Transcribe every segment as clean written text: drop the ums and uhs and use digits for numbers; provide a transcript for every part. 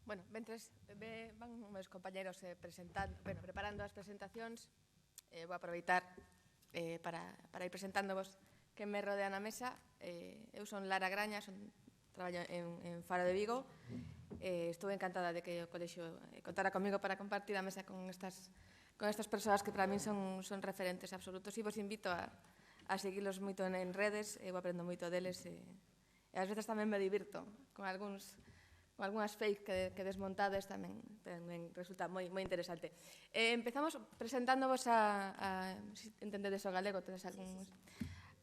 Bueno, mentres van meus compañeros preparando as presentacións, vou aproveitar para ir presentándovos que me rodea na mesa. Eu son Lara Graña, traballo en Faro de Vigo. Estou encantada de que o colexio contara comigo para compartir a mesa con estas persoas que para min son referentes absolutos, e vos invito a seguirlos moito en redes. Eu aprendo moito deles e ás veces tamén me divirto con algunhas fake que desmontades, tamén resulta moi interesante. Empezamos presentándovos se entendedes o galego, tedes algúns,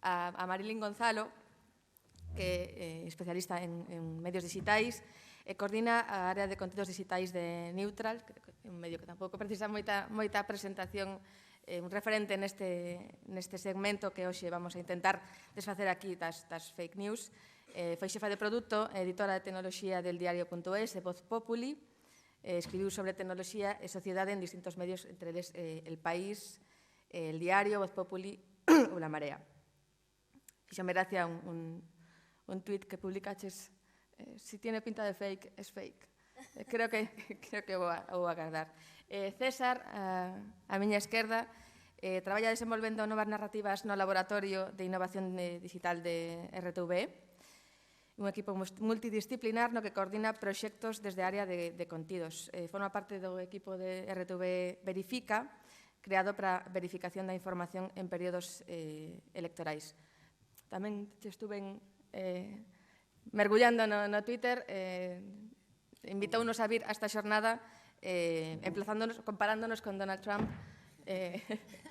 a Marilín Gonzalo, que é especialista en medios digitais, e coordina a área de contidos digitais de Neutral, que é un medio que tampouco precisa moita presentación, un referente neste segmento que hoxe vamos a intentar desfacer aquí das fake news. Foi xefa de produto, editora de tecnoloxía del diario.es e Voz Populi. Escribiu sobre tecnoloxía e sociedade en distintos medios, entre eles El País, El Diario, Voz Populi ou La Marea. Fixome gracia un tuit que publicaches: si tiene pinta de fake, es fake. Creo que vou a guardar. César, a miña esquerda, traballa desenvolvendo novas narrativas no Laboratorio de Innovación Digital de RTV, un equipo multidisciplinar no que coordina proxectos desde a área de contidos. Forma parte do equipo de RTV Verifica, creado para verificación da información en períodos electorais. Tamén estuve mergullando no Twitter, invitounos a vir a esta xornada, comparándonos con Donald Trump.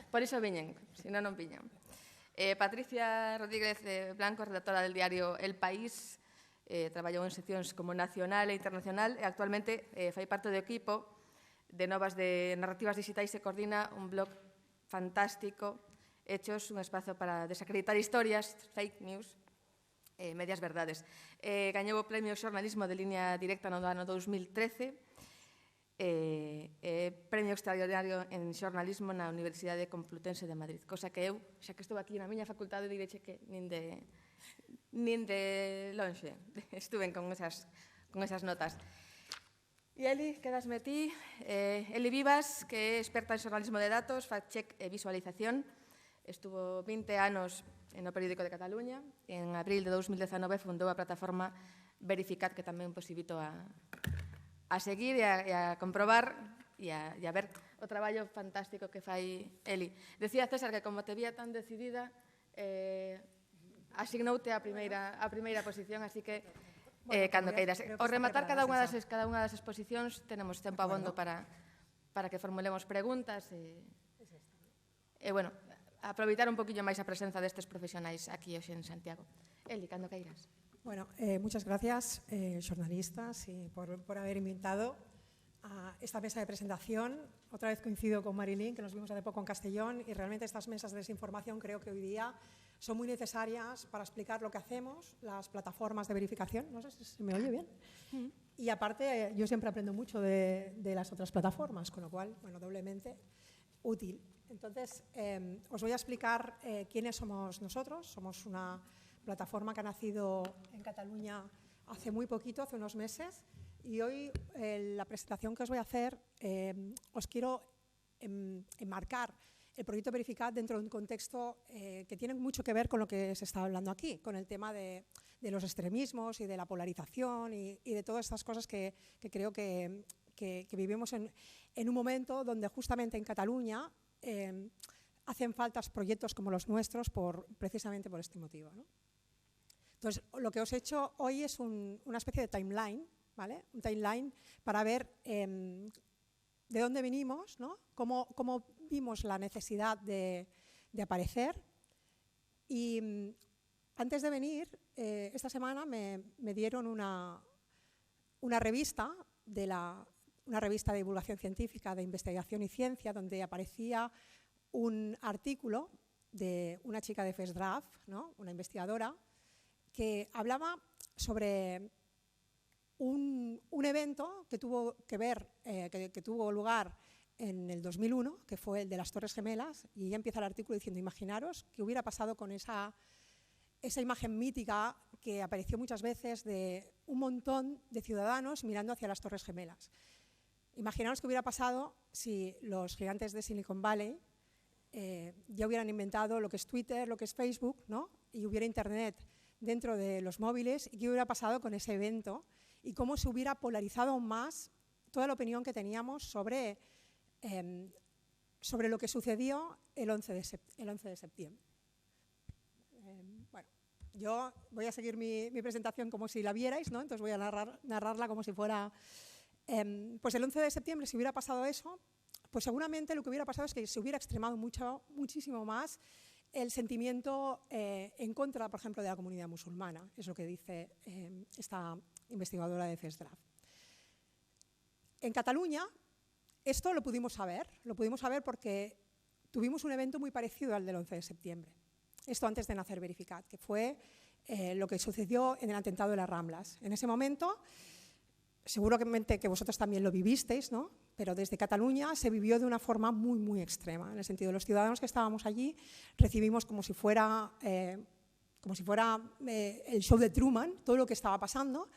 Por iso viñen, senón non viñan. Patricia Rodríguez Blanco, redactora del diario El País, traballou en seccións como nacional e internacional e actualmente fai parte do equipo de novas de narrativas digitais e coordina un blog fantástico, Hechos, un espazo para desacreditar historias, fake news, medias verdades. Gañou o Premio Xornalismo de Línea Directa no ano 2013, Premio Extraordinario en Xornalismo na Universidade Complutense de Madrid, cosa que eu, xa que estou aquí na miña facultade, direche que nin de lonxe estuven con esas notas. E Eli, quedasme ti. Eli Vivas, que é experta en xornalismo de datos, fact-check e visualización. Estuvo 20 anos no Periódico de Cataluña. En abril de 2019 fundou a plataforma Verificat, que tamén vos invito a seguir e a comprobar e a ver o traballo fantástico que fai Eli. Decía César que como te vía tan decidida, asignoute a primeira posición, así que cando queiras. Ao rematar cada unha das exposicións tenemos tempo abondo para que formulemos preguntas e bueno, aproveitar un poquillo máis a presenza destes profesionais aquí hoxe en Santiago. Eli, cando queiras. Bueno, muchas gracias, jornalistas, por haber invitado a esta mesa de presentación. Otra vez coincido con Marilín, que nos vimos hace poco en Castellón, y realmente estas mesas de desinformación creo que hoy día son muy necesarias para explicar lo que hacemos, las plataformas de verificación. No sé si se me oye bien. Y aparte, yo siempre aprendo mucho de las otras plataformas, con lo cual, bueno, doblemente útil. Entonces, os voy a explicar quiénes somos nosotros. Somos una plataforma que ha nacido en Cataluña hace muy poquito, hace unos meses, y hoy la presentación que os voy a hacer os quiero enmarcar el proyecto Verificat dentro de un contexto que tiene mucho que ver con lo que se está hablando aquí, con el tema de los extremismos y de la polarización y de todas estas cosas que creo que vivimos en un momento donde justamente en Cataluña hacen falta proyectos como los nuestros precisamente por este motivo, ¿no? Entonces, lo que os he hecho hoy es una especie de timeline, ¿vale? Un timeline para ver de dónde venimos, ¿no? Cómo vimos la necesidad de aparecer. Y antes de venir, esta semana me dieron una revista una revista de divulgación científica, de investigación y ciencia, donde aparecía un artículo de una chica de FESDRAF, ¿no? Una investigadora, que hablaba sobre un evento que tuvo lugar en el 2001, que fue el de las Torres Gemelas, y ella empieza el artículo diciendo: imaginaros qué hubiera pasado con esa imagen mítica que apareció muchas veces de un montón de ciudadanos mirando hacia las Torres Gemelas. Imaginaos qué hubiera pasado si los gigantes de Silicon Valley ya hubieran inventado lo que es Twitter, lo que es Facebook, ¿no? Y hubiera Internet dentro de los móviles, y qué hubiera pasado con ese evento y cómo se hubiera polarizado aún más toda la opinión que teníamos sobre lo que sucedió el 11 de septiembre. Bueno, yo voy a seguir mi presentación como si la vierais, ¿no? Entonces voy a narrarla como si fuera… pues el 11 de septiembre, si hubiera pasado eso, pues seguramente lo que hubiera pasado es que se hubiera extremado muchísimo más el sentimiento en contra, por ejemplo, de la comunidad musulmana. Es lo que dice esta investigadora de CESDRAF. En Cataluña, esto lo pudimos saber porque tuvimos un evento muy parecido al del 11 de septiembre. Esto antes de nacer Verificat, que fue lo que sucedió en el atentado de las Ramblas. En ese momento, seguramente que vosotros también lo vivisteis, ¿no? Pero desde Cataluña se vivió de una forma muy, muy extrema. En el sentido de los ciudadanos que estábamos allí, recibimos como si fuera el show de Truman, todo lo que estaba pasando.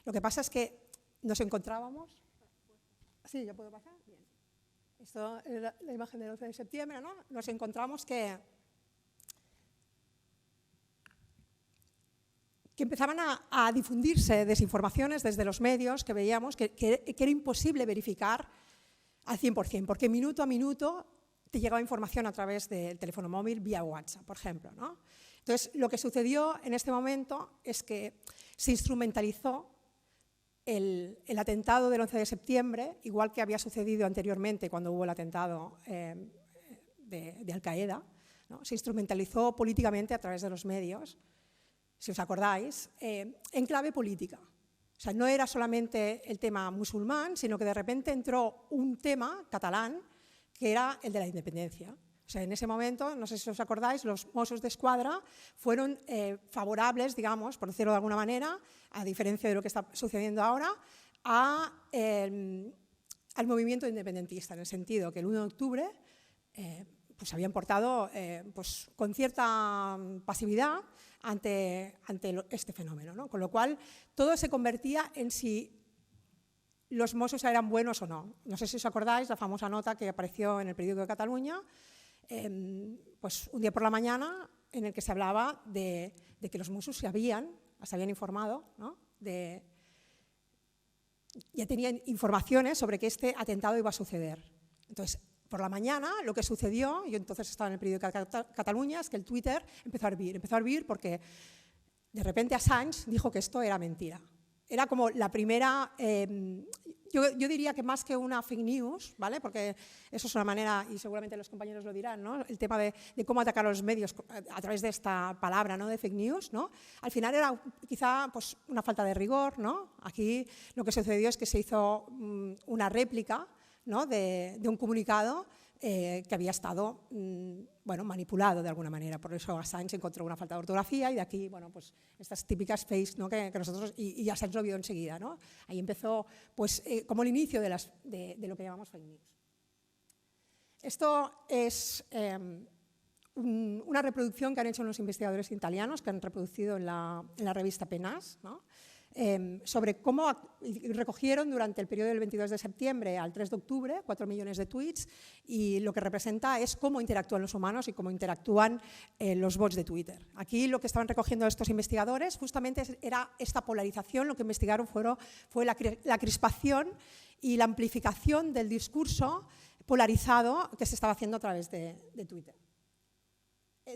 Lo que pasa es que nos encontrábamos… Sí, ¿ya puedo pasar? Bien. Esto es la imagen del 11 de septiembre, ¿no? Nos encontramos que empezaban a difundirse desinformaciones desde los medios, que veíamos que era imposible verificar al 100%, porque minuto a minuto te llegaba información a través del teléfono móvil vía WhatsApp, por ejemplo, ¿no? Entonces, lo que sucedió en este momento es que se instrumentalizó el atentado del 11 de septiembre, igual que había sucedido anteriormente cuando hubo el atentado de Al-Qaeda, ¿no? Se instrumentalizó políticamente a través de los medios, si os acordáis, en clave política. O sea, no era solamente el tema musulmán, sino que de repente entró un tema catalán que era el de la independencia. O sea, en ese momento, no sé si os acordáis, los Mossos d'Esquadra fueron favorables, digamos, por decirlo de alguna manera, a diferencia de lo que está sucediendo ahora, al movimiento independentista, en el sentido que el 1 de octubre pues habían portado pues, con cierta pasividad ante este fenómeno, ¿no? Con lo cual, todo se convertía en si los Mossos eran buenos o no. No sé si os acordáis la famosa nota que apareció en el periódico de Cataluña, pues un día por la mañana, en el que se hablaba de que los Mossos se habían informado, ¿no? Ya tenían informaciones sobre que este atentado iba a suceder. Entonces, por la mañana, lo que sucedió, yo entonces estaba en el periódico de Cataluña, es que el Twitter empezó a hervir porque de repente Assange dijo que esto era mentira. Era como la primera, yo diría que más que una fake news, ¿vale? Porque eso es una manera, y seguramente los compañeros lo dirán, ¿no? El tema de cómo atacar a los medios a través de esta palabra, ¿no? De fake news, ¿no? Al final era quizá pues, una falta de rigor, ¿no? Aquí lo que sucedió es que se hizo una réplica, ¿no? de un comunicado que había estado bueno, manipulado de alguna manera. Por eso Assange encontró una falta de ortografía y de aquí, bueno, pues estas típicas fakes, ¿no? que nosotros, y Assange lo vio enseguida, ¿no? Ahí empezó pues, como el inicio de lo que llamamos fake news. Esto es una reproducción que han hecho unos investigadores italianos que han reproducido en la revista PNAS, ¿no? Sobre cómo recogieron durante el periodo del 22 de septiembre al 3 de octubre 4 millones de tweets, y lo que representa es cómo interactúan los humanos y cómo interactúan los bots de Twitter. Aquí lo que estaban recogiendo estos investigadores justamente era esta polarización. Lo que investigaron fue la crispación y la amplificación del discurso polarizado que se estaba haciendo a través de Twitter.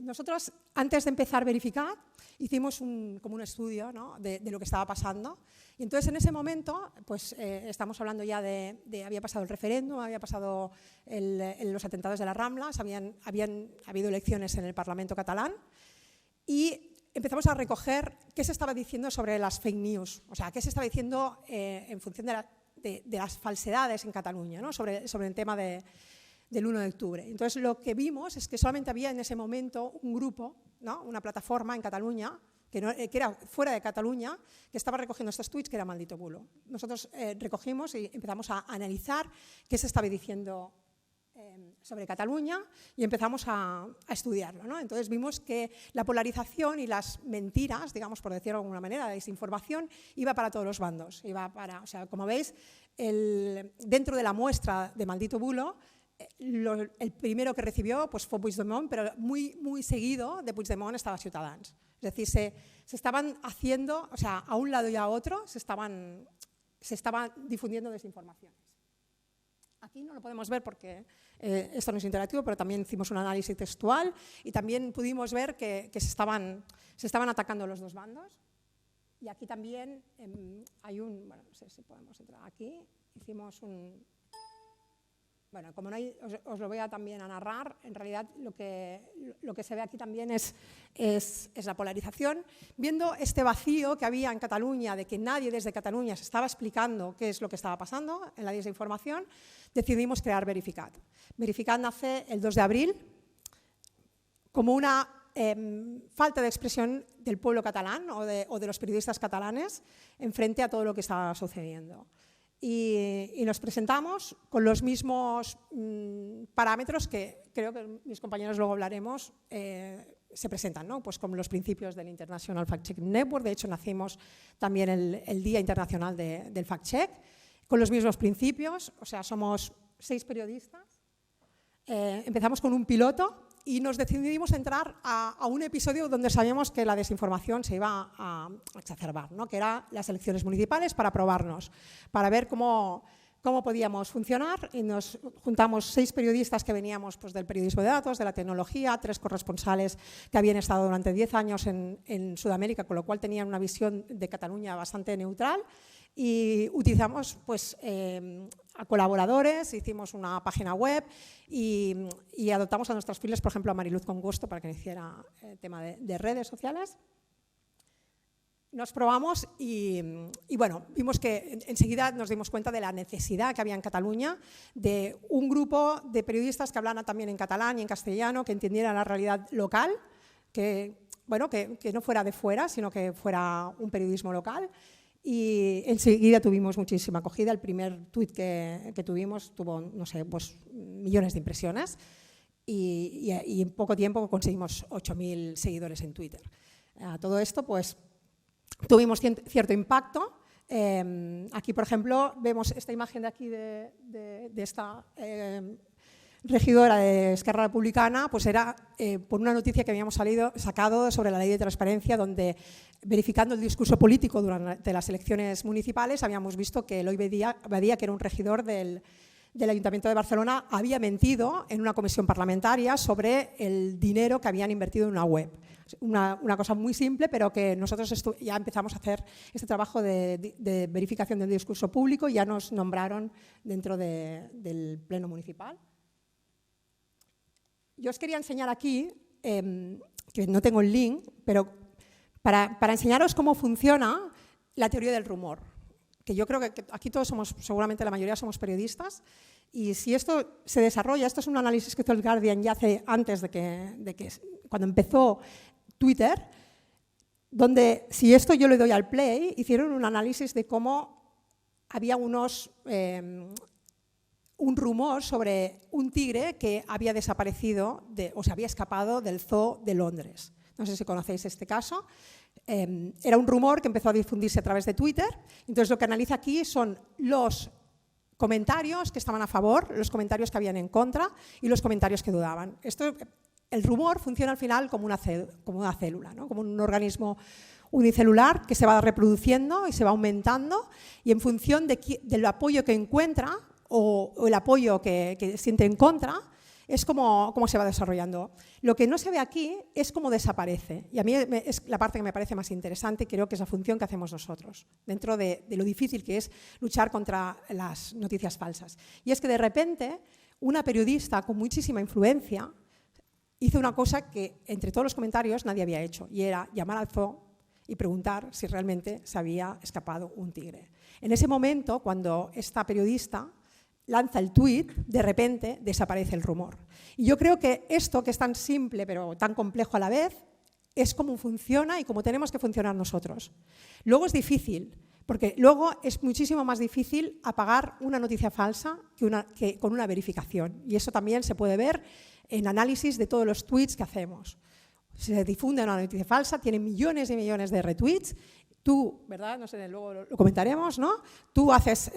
Nosotros, antes de empezar Verificat, hicimos como un estudio, ¿no? de lo que estaba pasando. Y entonces, en ese momento, pues estamos hablando ya había pasado el referéndum, había pasado los atentados de las Ramblas, habían habido elecciones en el Parlamento catalán, y empezamos a recoger qué se estaba diciendo sobre las fake news, o sea, qué se estaba diciendo en función de las falsedades en Cataluña, ¿no? sobre el tema del 1 de octubre. Entonces, lo que vimos es que solamente había en ese momento un grupo, ¿no? Una plataforma en Cataluña, que era fuera de Cataluña, que estaba recogiendo estos tweets, que era Maldito Bulo. Nosotros recogimos y empezamos a analizar qué se estaba diciendo sobre Cataluña y empezamos a estudiarlo, ¿no? Entonces vimos que la polarización y las mentiras, digamos, por decirlo de alguna manera, la desinformación, iba para todos los bandos. O sea, como veis, dentro de la muestra de Maldito Bulo, el primero que recibió pues, fue Puigdemont, pero muy seguido de Puigdemont estaba Ciutadans. Es decir, se estaban haciendo, o sea, a un lado y a otro se estaban difundiendo desinformaciones. Aquí no lo podemos ver porque esto no es interactivo, pero también hicimos un análisis textual y también pudimos ver que se estaban atacando los dos bandos. Y aquí también hay bueno, no sé si podemos entrar aquí, hicimos un... Bueno, como no hay, os lo voy también a narrar, en realidad lo que se ve aquí también es la polarización. Viendo este vacío que había en Cataluña, de que nadie desde Cataluña se estaba explicando qué es lo que estaba pasando en la desinformación, decidimos crear Verificat. Verificat nace el 2 de abril como una falta de expresión del pueblo catalán o de los periodistas catalanes en frente a todo lo que estaba sucediendo. Y nos presentamos con los mismos parámetros que creo que mis compañeros luego hablaremos, se presentan, ¿no? Pues con los principios del International Fact-Checking Network. De hecho, nacimos también el Día Internacional del Fact-Check, con los mismos principios. O sea, somos 6 periodistas. Empezamos con un piloto y nos decidimos entrar a un episodio donde sabíamos que la desinformación se iba a exacerbar, ¿no? Que eran las elecciones municipales para probarnos, para ver cómo podíamos funcionar. Y nos juntamos 6 periodistas que veníamos pues, del periodismo de datos, de la tecnología, 3 corresponsales que habían estado durante 10 años en Sudamérica, con lo cual tenían una visión de Cataluña bastante neutral. Y utilizamos pues, a colaboradores, hicimos una página web y adoptamos a nuestros files, por ejemplo, a Mariluz Congosto para que hiciera el tema de redes sociales. Nos probamos y bueno, vimos que enseguida nos dimos cuenta de la necesidad que había en Cataluña de un grupo de periodistas que hablaran también en catalán y en castellano, que entendieran la realidad local, que no fuera de fuera, sino que fuera un periodismo local. Y enseguida tuvimos muchísima acogida. El primer tuit que tuvimos tuvo, no sé, pues millones de impresiones y en poco tiempo conseguimos 8.000 seguidores en Twitter. Todo esto, pues, tuvimos cierto impacto. Aquí, por ejemplo, vemos esta imagen de aquí de esta regidora de Esquerra Republicana, pues era por una noticia que habíamos sacado sobre la ley de transparencia, donde verificando el discurso político durante las elecciones municipales habíamos visto que Eloi Badia, que era un regidor del Ayuntamiento de Barcelona, había mentido en una comisión parlamentaria sobre el dinero que habían invertido en una web. Una cosa muy simple, pero que nosotros ya empezamos a hacer este trabajo de verificación del discurso público y ya nos nombraron dentro del Pleno Municipal. Yo os quería enseñar aquí, que no tengo el link, pero para enseñaros cómo funciona la teoría del rumor, que yo creo que aquí todos somos, seguramente la mayoría somos periodistas, y si esto se desarrolla, esto es un análisis que hizo el Guardian ya hace antes de que cuando empezó Twitter, donde si esto yo le doy al play, hicieron un análisis de cómo había un rumor sobre un tigre que había desaparecido o se había escapado del zoo de Londres. No sé si conocéis este caso. Era un rumor que empezó a difundirse a través de Twitter. Entonces, lo que analiza aquí son los comentarios que estaban a favor, los comentarios que habían en contra y los comentarios que dudaban. El rumor funciona al final como una célula, ¿no? Como un organismo unicelular que se va reproduciendo y se va aumentando, y en función del apoyo que encuentra o el apoyo que siente en contra, es como se va desarrollando. Lo que no se ve aquí es cómo desaparece, y a mí es la parte que me parece más interesante, y creo que es la función que hacemos nosotros, dentro de lo difícil que es luchar contra las noticias falsas. Y es que de repente una periodista con muchísima influencia hizo una cosa que entre todos los comentarios nadie había hecho, y era llamar al zoo y preguntar si realmente se había escapado un tigre. En ese momento, cuando esta periodista lanza el tuit, de repente desaparece el rumor. Y yo creo que esto, que es tan simple pero tan complejo a la vez, es cómo funciona y cómo tenemos que funcionar nosotros. Luego es difícil, Porque luego es muchísimo más difícil apagar una noticia falsa que con una verificación. Y eso también se puede ver en análisis de todos los tweets que hacemos. Se difunde una noticia falsa, tiene millones y millones de retweets. Tú, ¿verdad? No sé, luego lo comentaremos, ¿no? Tú haces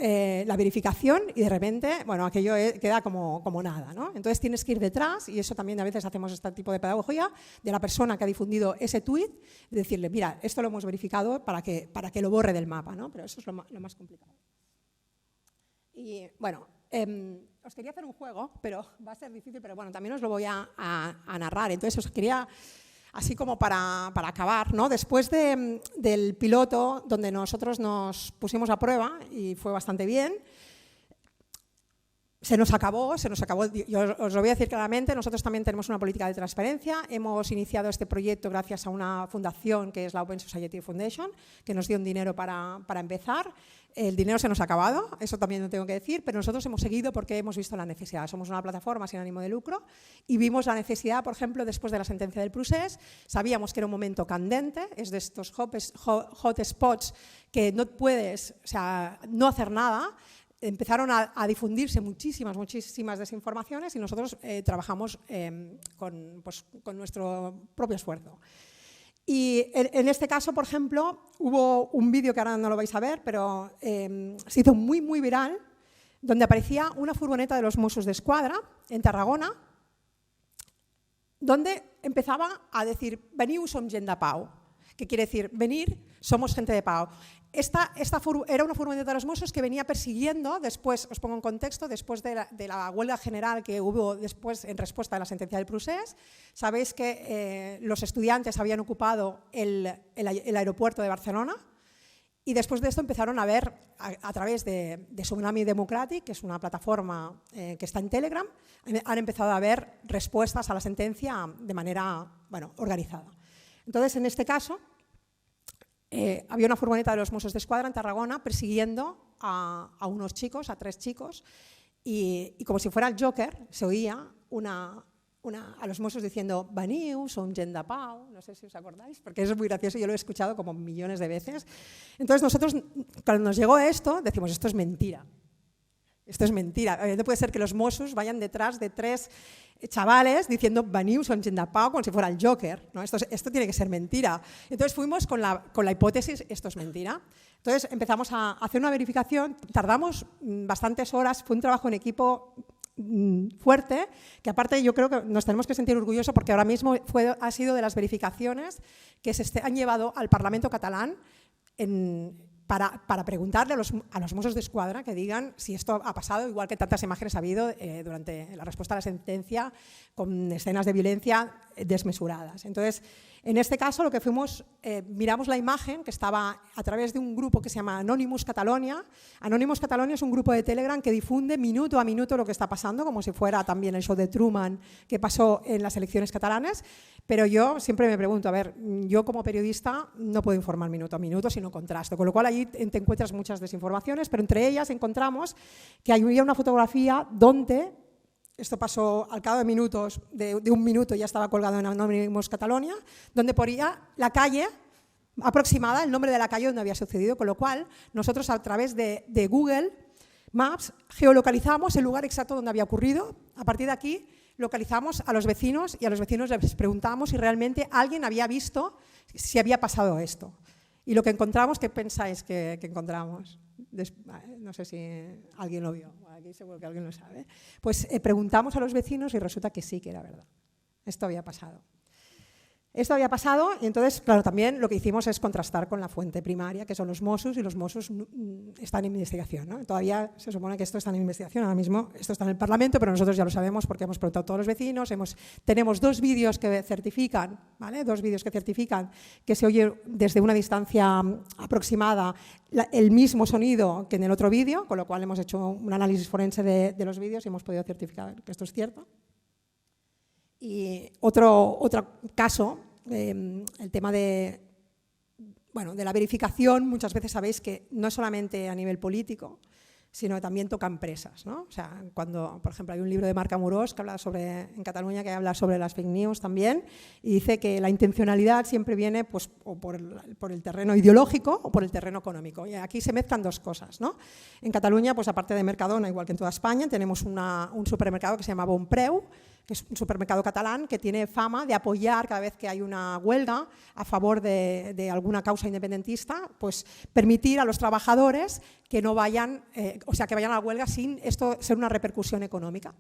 la verificación y de repente, bueno, aquello queda como nada, ¿no? Entonces tienes que ir detrás, y eso también a veces hacemos este tipo de pedagogía, de la persona que ha difundido ese tuit, y decirle, mira, esto lo hemos verificado para que lo borre del mapa, ¿no? Pero eso es lo más complicado. Y bueno, os quería hacer un juego, pero va a ser difícil, pero bueno, también os lo voy a narrar. Entonces os quería, así como para acabar, ¿no? Después del piloto, donde nosotros nos pusimos a prueba y fue bastante bien, se nos acabó, yo os lo voy a decir claramente, nosotros también tenemos una política de transparencia, hemos iniciado este proyecto gracias a una fundación que es la Open Society Foundation, que nos dio un dinero para empezar. El dinero se nos ha acabado, eso también lo tengo que decir, pero nosotros hemos seguido porque hemos visto la necesidad. Somos una plataforma sin ánimo de lucro y vimos la necesidad, por ejemplo, después de la sentencia del procés, sabíamos que era un momento candente, es de estos hot spots que no puedes, o sea, no hacer nada. Empezaron a difundirse muchísimas desinformaciones y nosotros trabajamos con nuestro propio esfuerzo. Y en este caso, por ejemplo, hubo un vídeo que ahora no lo vais a ver, pero se hizo muy viral, donde aparecía una furgoneta de los Mossos d'Esquadra en Tarragona, donde empezaba a decir «Veniu, som gent de pau», que quiere decir «venir, somos gente de pau». Esta era una furgoneta de los Mossos que venía persiguiendo, después, os pongo en contexto, después de la huelga general que hubo después en respuesta a la sentencia del procés. Sabéis que los estudiantes habían ocupado el aeropuerto de Barcelona y después de esto empezaron a ver, a través de Tsunami Democratic, que es una plataforma que está en Telegram, han empezado a ver respuestas a la sentencia de manera organizada. Entonces, en este caso, había una furgoneta de los Mossos d'Esquadra en Tarragona persiguiendo a unos chicos, a 3 chicos, y como si fuera el Joker, se oía a los Mossos diciendo «Veniu, som gent de pau», no sé si os acordáis, porque eso es muy gracioso, yo lo he escuchado como millones de veces. Entonces nosotros, cuando nos llegó esto, decimos «esto es mentira». Esto es mentira. No puede ser que los Mossos vayan detrás de 3 chavales diciendo «Veniu, som gent de pau», como si fuera el Joker, ¿no? Esto tiene que ser mentira. Entonces fuimos con la hipótesis «esto es mentira». Entonces empezamos a hacer una verificación, tardamos bastantes horas, fue un trabajo en equipo fuerte, que aparte yo creo que nos tenemos que sentir orgullosos porque ahora mismo ha sido de las verificaciones que se han llevado al Parlamento catalán para preguntarle a los Mossos d'Esquadra que digan si esto ha pasado, igual que tantas imágenes ha habido durante la respuesta a la sentencia con escenas de violencia desmesuradas. Entonces, en este caso, lo que fuimos, miramos la imagen que estaba a través de un grupo que se llama Anonymous Catalonia. Anonymous Catalonia es un grupo de Telegram que difunde minuto a minuto lo que está pasando, como si fuera también el show de Truman que pasó en las elecciones catalanas. Pero yo siempre me pregunto, a ver, yo como periodista no puedo informar minuto a minuto, sino contrasto. Con lo cual, allí te encuentras muchas desinformaciones, pero entre ellas encontramos que había una fotografía donde, esto pasó al cabo de minutos, de un minuto ya estaba colgado en Anonymous Catalonia, donde ponía la calle aproximada, el nombre de la calle donde había sucedido, con lo cual nosotros a través de Google Maps geolocalizamos el lugar exacto donde había ocurrido. A partir de aquí localizamos a los vecinos y a los vecinos les preguntamos si realmente alguien había visto si había pasado esto. Y lo que encontramos, ¿qué pensáis que encontramos? No sé si alguien lo vio, aquí seguro que alguien lo sabe. Pues preguntamos a los vecinos y resulta que sí, que era verdad. Esto había pasado. Esto había pasado y entonces, claro, también lo que hicimos es contrastar con la fuente primaria, que son los Mossos, y los Mossos están en investigación, ¿no? Todavía se supone que esto está en investigación, ahora mismo esto está en el Parlamento, pero nosotros ya lo sabemos porque hemos preguntado a todos los vecinos, tenemos 2 vídeos que certifican, ¿vale? 2 vídeos que certifican que se oye desde una distancia aproximada el mismo sonido que en el otro vídeo, con lo cual hemos hecho un análisis forense de los vídeos y hemos podido certificar que esto es cierto. Y otro caso, el tema de la verificación, muchas veces sabéis que no es solamente a nivel político, sino que también toca empresas, ¿no? O sea, cuando, por ejemplo, hay un libro de Marc Amorós que habla en Cataluña, que habla sobre las fake news también, y dice que la intencionalidad siempre viene pues, o por el terreno ideológico o por el terreno económico. Y aquí se mezclan dos cosas, ¿no? En Cataluña, pues aparte de Mercadona, igual que en toda España, tenemos un supermercado que se llama Bonpreu, que es un supermercado catalán que tiene fama de apoyar cada vez que hay una huelga a favor de alguna causa independentista, pues permitir a los trabajadores que no vayan, o sea, que vayan a la huelga sin esto ser una repercusión económica.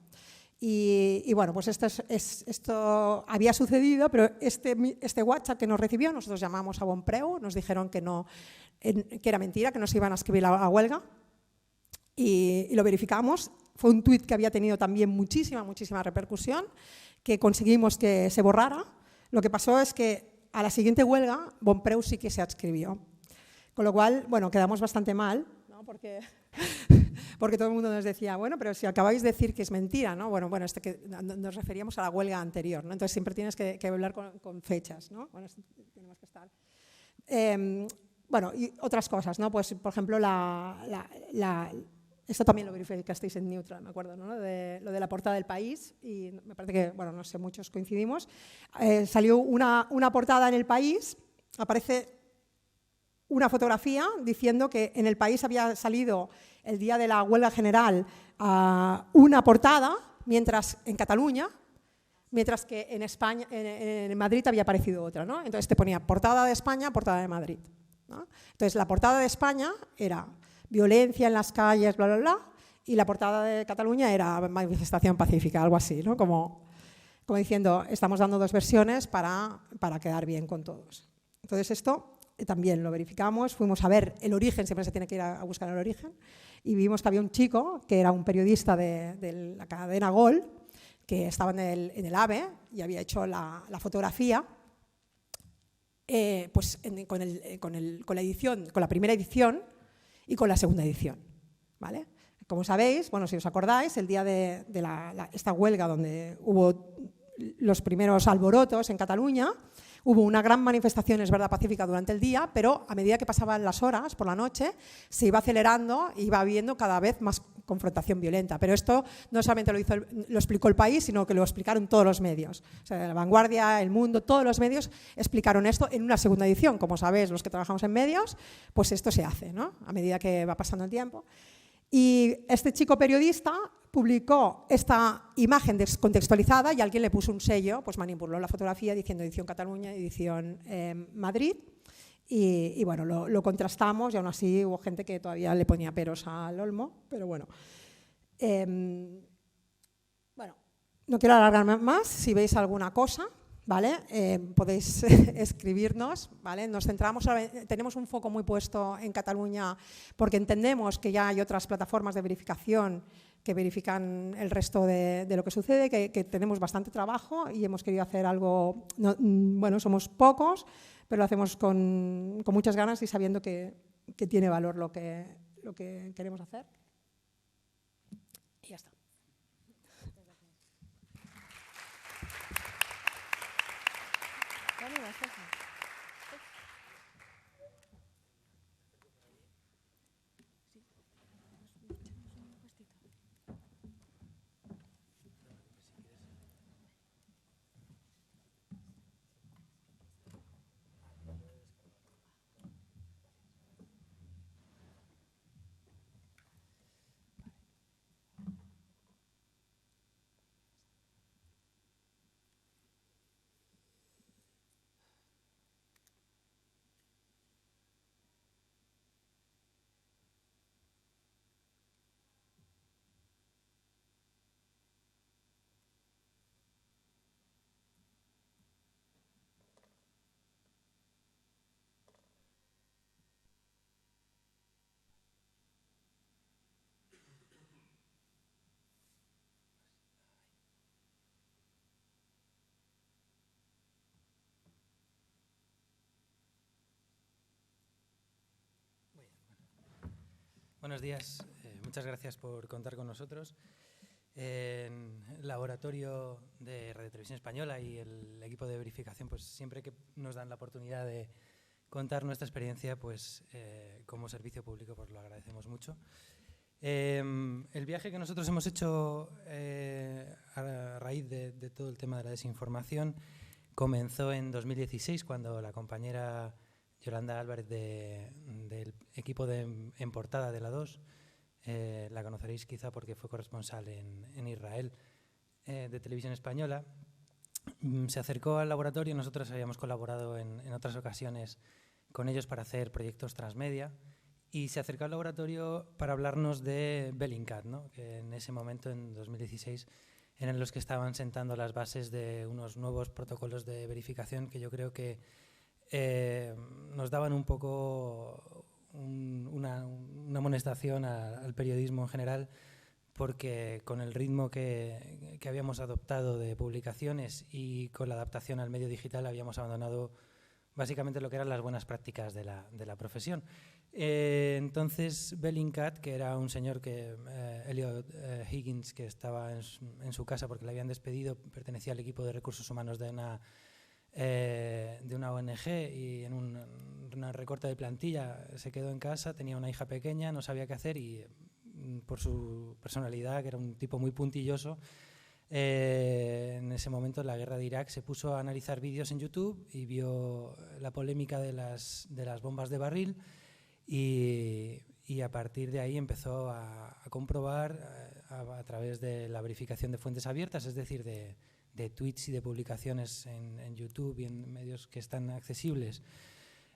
Y bueno, pues esto había sucedido, pero este WhatsApp que nos recibió, nosotros llamamos a Bonpreu, nos dijeron que era mentira, que no se iban a escribir a la huelga, y lo verificamos. Fue un tuit que había tenido también muchísima repercusión, que conseguimos que se borrara. Lo que pasó es que a la siguiente huelga, Bonpreu sí que se adscribió. Con lo cual, bueno, quedamos bastante mal, ¿no? Porque todo el mundo nos decía, bueno, pero si acabáis de decir que es mentira, ¿no? Bueno, que nos referíamos a la huelga anterior, ¿no? Entonces siempre tienes que hablar con fechas, ¿no? Bueno, tenemos que estar. Bueno, y otras cosas, ¿no? Pues, por ejemplo, esto también lo verificasteis en Neutral, me acuerdo, ¿no? Lo de la portada del País, y me parece que, bueno, no sé, muchos coincidimos. Salió una portada en el País, aparece una fotografía diciendo que en el País había salido el día de la huelga general una portada, mientras en Cataluña, mientras que en España, en Madrid había aparecido otra, ¿no? Entonces te ponía portada de España, portada de Madrid, ¿no? Entonces la portada de España era violencia en las calles, bla, bla, bla, y la portada de Cataluña era manifestación pacífica, algo así, ¿no? Como diciendo, estamos dando dos versiones para quedar bien con todos. Entonces esto también lo verificamos, fuimos a ver el origen, siempre se tiene que ir a buscar el origen, y vimos que había un chico que era un periodista de la cadena Gol, que estaba en el AVE y había hecho la fotografía pues con la edición, con la primera edición y con la segunda edición, ¿vale? Como sabéis, bueno, si os acordáis, el día de esta huelga donde hubo los primeros alborotos en Cataluña, hubo una gran manifestación, es verdad, pacífica durante el día, pero a medida que pasaban las horas, por la noche, se iba acelerando y iba habiendo cada vez más confrontación violenta. Pero esto no solamente lo explicó El País, sino que lo explicaron todos los medios. O sea, La Vanguardia, El Mundo, todos los medios explicaron esto en una segunda edición. Como sabéis, los que trabajamos en medios, pues esto se hace, ¿no? A medida que va pasando el tiempo. Y este chico periodista publicó esta imagen descontextualizada y alguien le puso un sello, pues manipuló la fotografía diciendo edición Cataluña, edición Madrid, y bueno, lo contrastamos y aún así hubo gente que todavía le ponía peros al olmo, pero bueno. Bueno, no quiero alargarme más, si veis alguna cosa, ¿vale? Podéis escribirnos, ¿vale? Nos centramos, tenemos un foco muy puesto en Cataluña porque entendemos que ya hay otras plataformas de verificación que verifican el resto de lo que sucede, que tenemos bastante trabajo y hemos querido hacer algo, bueno, somos pocos, pero lo hacemos con muchas ganas y sabiendo que tiene valor lo que queremos hacer. Y ya está. Buenos días, muchas gracias por contar con nosotros. En el laboratorio de Radio Televisión Española y el equipo de verificación, pues siempre que nos dan la oportunidad de contar nuestra experiencia, pues como servicio público, pues lo agradecemos mucho. El viaje que nosotros hemos hecho a raíz de todo el tema de la desinformación comenzó en 2016, cuando la compañera Yolanda Álvarez del equipo En Portada de la 2, la conoceréis quizá porque fue corresponsal en Israel, de Televisión Española, se acercó al laboratorio. Nosotros habíamos colaborado en otras ocasiones con ellos para hacer proyectos transmedia, y se acercó al laboratorio para hablarnos de Bellingcat, ¿no? Que en ese momento, en 2016, eran los que estaban sentando las bases de unos nuevos protocolos de verificación que yo creo que nos daban un poco una amonestación al periodismo en general, porque con el ritmo que habíamos adoptado de publicaciones y con la adaptación al medio digital habíamos abandonado básicamente lo que eran las buenas prácticas de la profesión. Entonces Bellingcat, que era un señor Elliot Higgins, que estaba en su casa porque le habían despedido, pertenecía al equipo de recursos humanos de una ONG, y en una recorte de plantilla se quedó en casa, tenía una hija pequeña, no sabía qué hacer, y por su personalidad, que era un tipo muy puntilloso, en ese momento, en la guerra de Irak, se puso a analizar vídeos en YouTube y vio la polémica de las bombas de barril, y a partir de ahí empezó a comprobar a través de la verificación de fuentes abiertas, es decir, de tweets y de publicaciones en YouTube y en medios que están accesibles,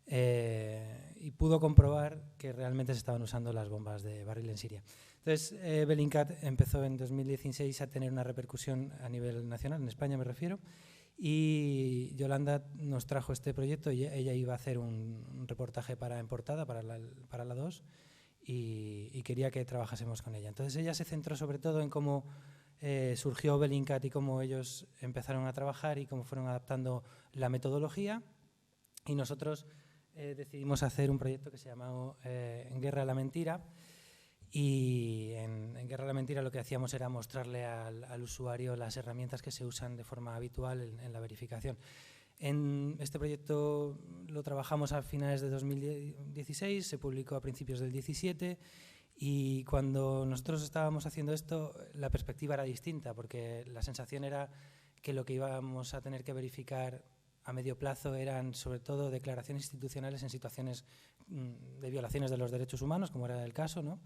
y pudo comprobar que realmente se estaban usando las bombas de barril en Siria. Entonces, Bellingcat empezó en 2016 a tener una repercusión a nivel nacional, en España me refiero, y Yolanda nos trajo este proyecto, y ella iba a hacer un reportaje para En Portada, para la 2, y quería que trabajásemos con ella. Entonces ella se centró sobre todo en cómo surgió Bellingcat y cómo ellos empezaron a trabajar y cómo fueron adaptando la metodología, y nosotros decidimos hacer un proyecto que se llamó En Guerra a la Mentira. Y en Guerra a la Mentira lo que hacíamos era mostrarle al usuario las herramientas que se usan de forma habitual en la verificación. En este proyecto lo trabajamos a finales de 2016, se publicó a principios del 17, y cuando nosotros estábamos haciendo esto, la perspectiva era distinta, porque la sensación era que lo que íbamos a tener que verificar a medio plazo eran sobre todo declaraciones institucionales en situaciones de violaciones de los derechos humanos, como era el caso, ¿no?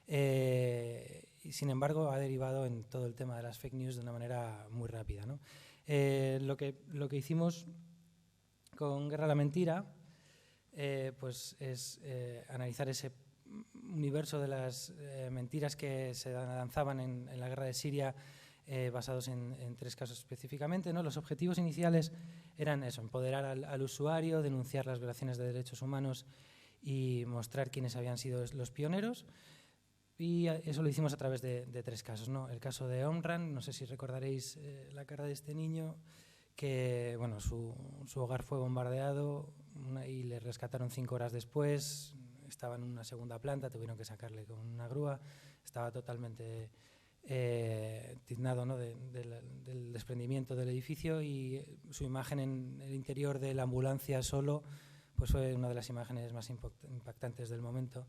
Y sin embargo ha derivado en todo el tema de las fake news de una manera muy rápida, ¿no? Lo que hicimos con Guerra a la Mentira pues es analizar ese universo de las mentiras que se lanzaban en la guerra de Siria, basados en 3 casos específicamente, ¿no? Los objetivos iniciales eran eso: empoderar al usuario, denunciar las violaciones de derechos humanos y mostrar quiénes habían sido los pioneros. Y eso lo hicimos a través de 3 casos, ¿no? El caso de Omran, no sé si recordaréis la cara de este niño, que bueno, su hogar fue bombardeado y le rescataron 5 horas después. Estaba en una segunda planta, tuvieron que sacarle con una grúa, estaba totalmente tiznado, ¿no? del desprendimiento del edificio, y su imagen en el interior de la ambulancia solo pues fue una de las imágenes más impactantes del momento.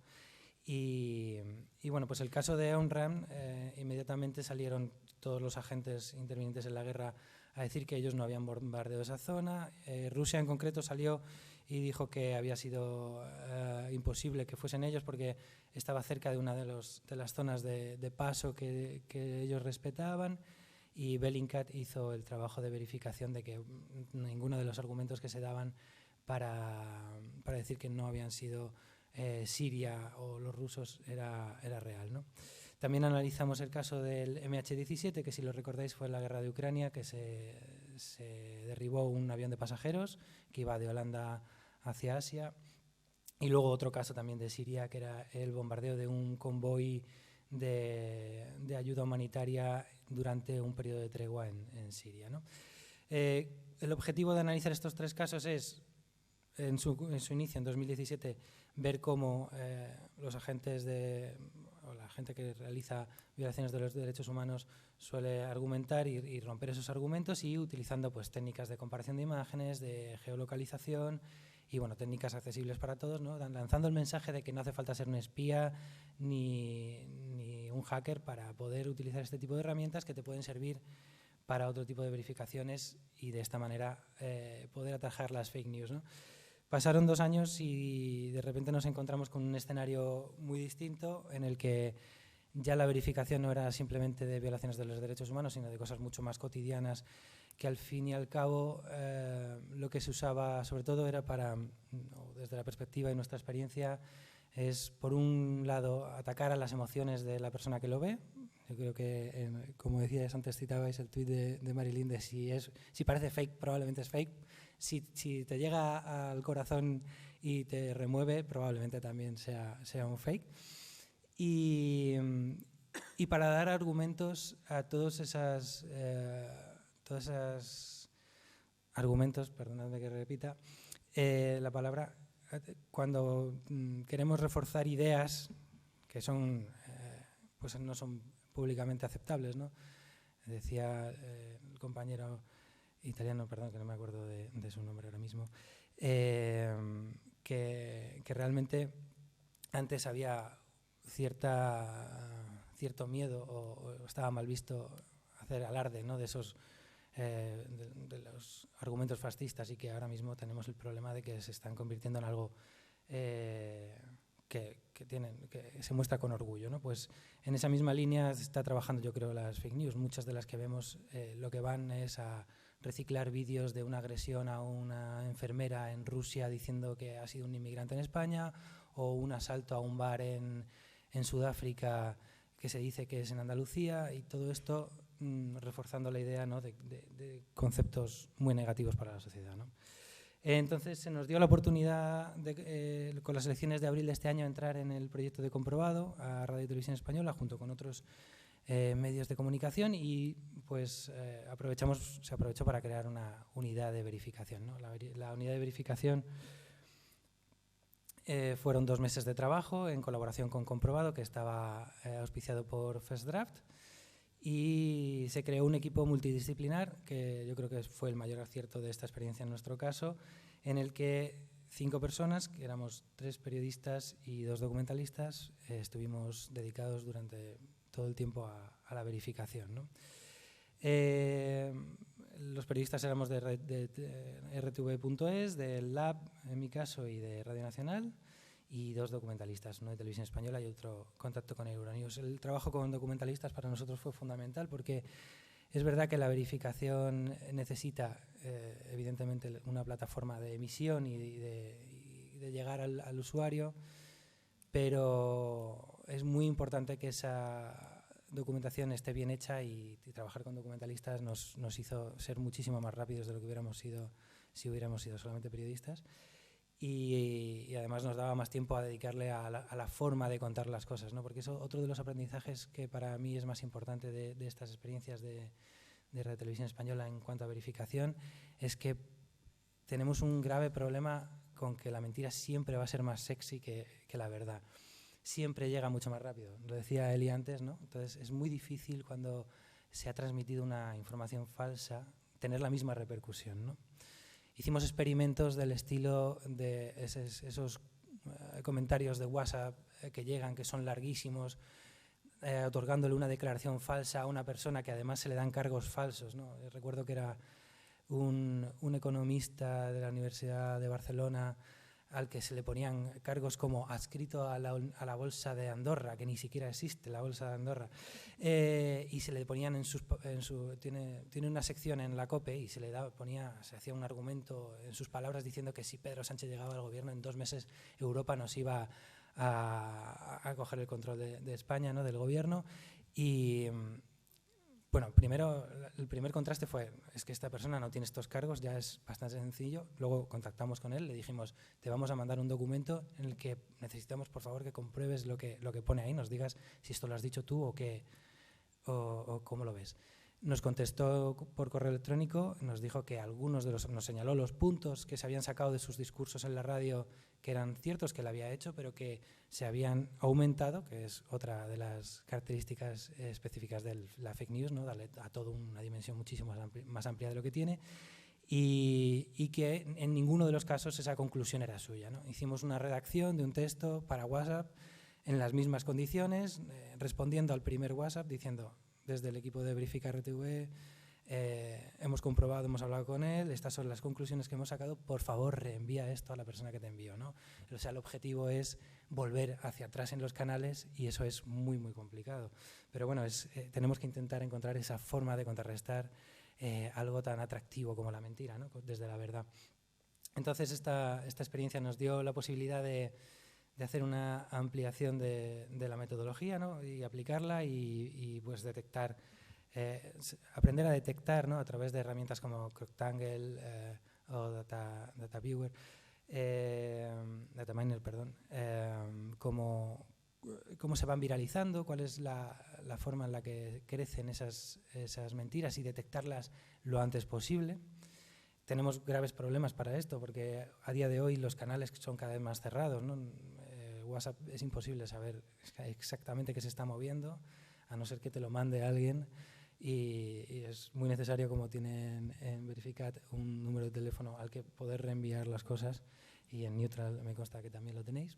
Y bueno, pues el caso de Omran, inmediatamente salieron todos los agentes intervinientes en la guerra a decir que ellos no habían bombardeado esa zona. Rusia en concreto salió y dijo que había sido imposible que fuesen ellos porque estaba cerca de una de las zonas de paso que ellos respetaban, y Bellingcat hizo el trabajo de verificación de que ninguno de los argumentos que se daban para decir que no habían sido Siria o los rusos era real, ¿no? También analizamos el caso del MH17, que si lo recordáis fue en la guerra de Ucrania, que se derribó un avión de pasajeros que iba de Holanda hacia Asia. Y luego otro caso también de Siria, que era el bombardeo de un convoy de ayuda humanitaria durante un periodo de tregua en Siria, ¿no? El objetivo de analizar estos 3 casos es, en su inicio, en 2017, ver cómo los agentes o la gente que realiza violaciones de los derechos humanos suele argumentar y romper esos argumentos, y utilizando pues técnicas de comparación de imágenes, de geolocalización y bueno, técnicas accesibles para todos, ¿no? Lanzando el mensaje de que no hace falta ser un espía ni un hacker para poder utilizar este tipo de herramientas que te pueden servir para otro tipo de verificaciones y de esta manera poder atajar las fake news, ¿no? Pasaron 2 años y de repente nos encontramos con un escenario muy distinto en el que ya la verificación no era simplemente de violaciones de los derechos humanos, sino de cosas mucho más cotidianas, que al fin y al cabo lo que se usaba sobre todo era para, desde la perspectiva y nuestra experiencia, es por un lado atacar a las emociones de la persona que lo ve. Yo creo que, como decíais antes, citabais el tuit de Marilyn de si parece fake, probablemente es fake. Si te llega al corazón y te remueve, probablemente también sea un fake. Y para dar argumentos a todos esos argumentos, perdonadme que repita la palabra, cuando queremos reforzar ideas que son, pues no son públicamente aceptables, ¿no? Decía el compañero italiano, perdón, que no me acuerdo de su nombre ahora mismo, que realmente antes había cierto miedo o estaba mal visto hacer alarde, ¿no? de esos de los argumentos fascistas, y que ahora mismo tenemos el problema de que se están convirtiendo en algo que se muestra con orgullo, ¿no? Pues en esa misma línea está trabajando, yo creo, las fake news. Muchas de las que vemos lo que van es a reciclar vídeos de una agresión a una enfermera en Rusia diciendo que ha sido un inmigrante en España, o un asalto a un bar en Sudáfrica que se dice que es en Andalucía, y todo esto reforzando la idea, ¿no? de conceptos muy negativos para la sociedad, ¿no? Entonces se nos dio la oportunidad con las elecciones de abril de este año entrar en el proyecto de Comprobado a Radio y Televisión Española junto con otros medios de comunicación, y pues se aprovechó para crear una unidad de verificación, ¿no? La unidad de verificación fueron 2 meses de trabajo en colaboración con Comprobado, que estaba auspiciado por First Draft, y se creó un equipo multidisciplinar que yo creo que fue el mayor acierto de esta experiencia en nuestro caso, en el que 5 personas, que éramos 3 periodistas y 2 documentalistas, estuvimos dedicados durante todo el tiempo a la verificación, ¿no? Los periodistas éramos de RTV.es, del Lab, en mi caso, y de Radio Nacional, y 2 documentalistas, uno de Televisión Española y otro Contacto con Euronews. El trabajo con documentalistas para nosotros fue fundamental, porque es verdad que la verificación necesita, evidentemente, una plataforma de emisión y de llegar al usuario, pero es muy importante que esa documentación esté bien hecha, y trabajar con documentalistas nos hizo ser muchísimo más rápidos de lo que hubiéramos sido si hubiéramos sido solamente periodistas, y además nos daba más tiempo a dedicarle a la forma de contar las cosas, ¿no? Porque eso, otro de los aprendizajes que para mí es más importante de estas experiencias de Radio Televisión Española en cuanto a verificación, es que tenemos un grave problema con que la mentira siempre va a ser más sexy que la verdad. Siempre llega mucho más rápido, lo decía Eli antes, ¿no? Entonces es muy difícil, cuando se ha transmitido una información falsa, tener la misma repercusión, ¿no? Hicimos experimentos del estilo de esos comentarios de WhatsApp que llegan, que son larguísimos, otorgándole una declaración falsa a una persona, que además se le dan cargos falsos, ¿no? Recuerdo que era un economista de la Universidad de Barcelona al que se le ponían cargos como adscrito a la bolsa de Andorra, que ni siquiera existe la bolsa de Andorra, y se le ponían tiene una sección en la COPE, y se hacía un argumento en sus palabras diciendo que si Pedro Sánchez llegaba al gobierno, en 2 meses Europa nos iba a coger el control de España, ¿no? Del gobierno. Y bueno, primero, el primer contraste es que esta persona no tiene estos cargos, ya es bastante sencillo. Luego contactamos con él, le dijimos, te vamos a mandar un documento en el que necesitamos, por favor, que compruebes lo que pone ahí, nos digas si esto lo has dicho tú o cómo lo ves. Nos contestó por correo electrónico, nos dijo que nos señaló los puntos que se habían sacado de sus discursos en la radio, que eran ciertos, que él había hecho, pero que se habían aumentado, que es otra de las características específicas de la fake news, ¿no? Darle a todo una dimensión muchísimo más amplia de lo que tiene. y que en ninguno de los casos esa conclusión era suya, ¿no? Hicimos una redacción de un texto para WhatsApp en las mismas condiciones, respondiendo al primer WhatsApp diciendo, desde el equipo de Verificar RTV, hemos comprobado, hemos hablado con él, estas son las conclusiones que hemos sacado, por favor reenvía esto a la persona que te envió, ¿no? O sea, el objetivo es volver hacia atrás en los canales y eso es muy, muy complicado. Pero bueno, tenemos que intentar encontrar esa forma de contrarrestar algo tan atractivo como la mentira, ¿no? Desde la verdad. Entonces esta experiencia nos dio la posibilidad de hacer una ampliación de la metodología, ¿no? Y aplicarla y pues detectar, aprender a detectar, ¿no? A través de herramientas como Croctangle o DataViewer, Dataminer, perdón, cómo se van viralizando, cuál es la forma en la que crecen esas mentiras y detectarlas lo antes posible. Tenemos graves problemas para esto porque a día de hoy los canales son cada vez más cerrados, ¿no? WhatsApp es imposible saber exactamente qué se está moviendo, a no ser que te lo mande alguien y es muy necesario, como tienen en Verificat, un número de teléfono al que poder reenviar las cosas y en Neutral me consta que también lo tenéis.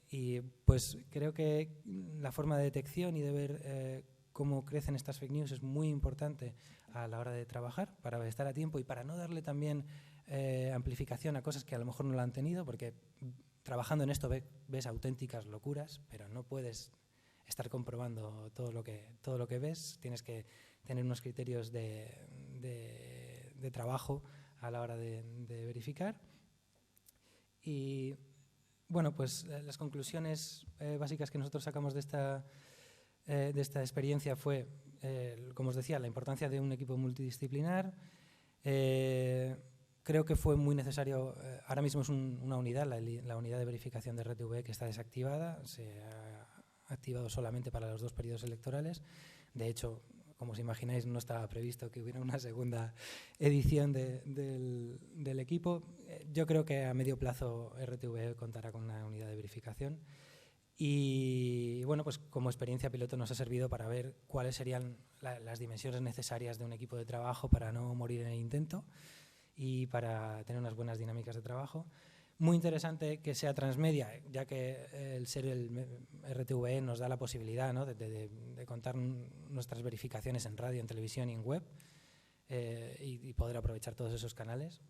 Y pues creo que la forma de detección y de ver cómo crecen estas fake news es muy importante a la hora de trabajar, para estar a tiempo y para no darle también amplificación a cosas que a lo mejor no la han tenido, porque trabajando en esto ves auténticas locuras, pero no puedes estar comprobando todo lo que ves, tienes que tener unos criterios de trabajo a la hora de verificar. Y bueno, pues las conclusiones básicas que nosotros sacamos de esta experiencia fue, como os decía, la importancia de un equipo multidisciplinar. Creo que fue muy necesario, ahora mismo es una unidad, la unidad de verificación de RTV, que está desactivada, se ha activado solamente para los 2 periodos electorales. De hecho, como os imagináis, no estaba previsto que hubiera una segunda edición del equipo. Yo creo que a medio plazo RTV contará con una unidad de verificación. Y bueno, pues como experiencia piloto nos ha servido para ver cuáles serían las dimensiones necesarias de un equipo de trabajo para no morir en el intento y para tener unas buenas dinámicas de trabajo. Muy interesante que sea transmedia, ya que el ser el RTV nos da la posibilidad, ¿no? de contar nuestras verificaciones en radio, en televisión y en web y poder aprovechar todos esos canales.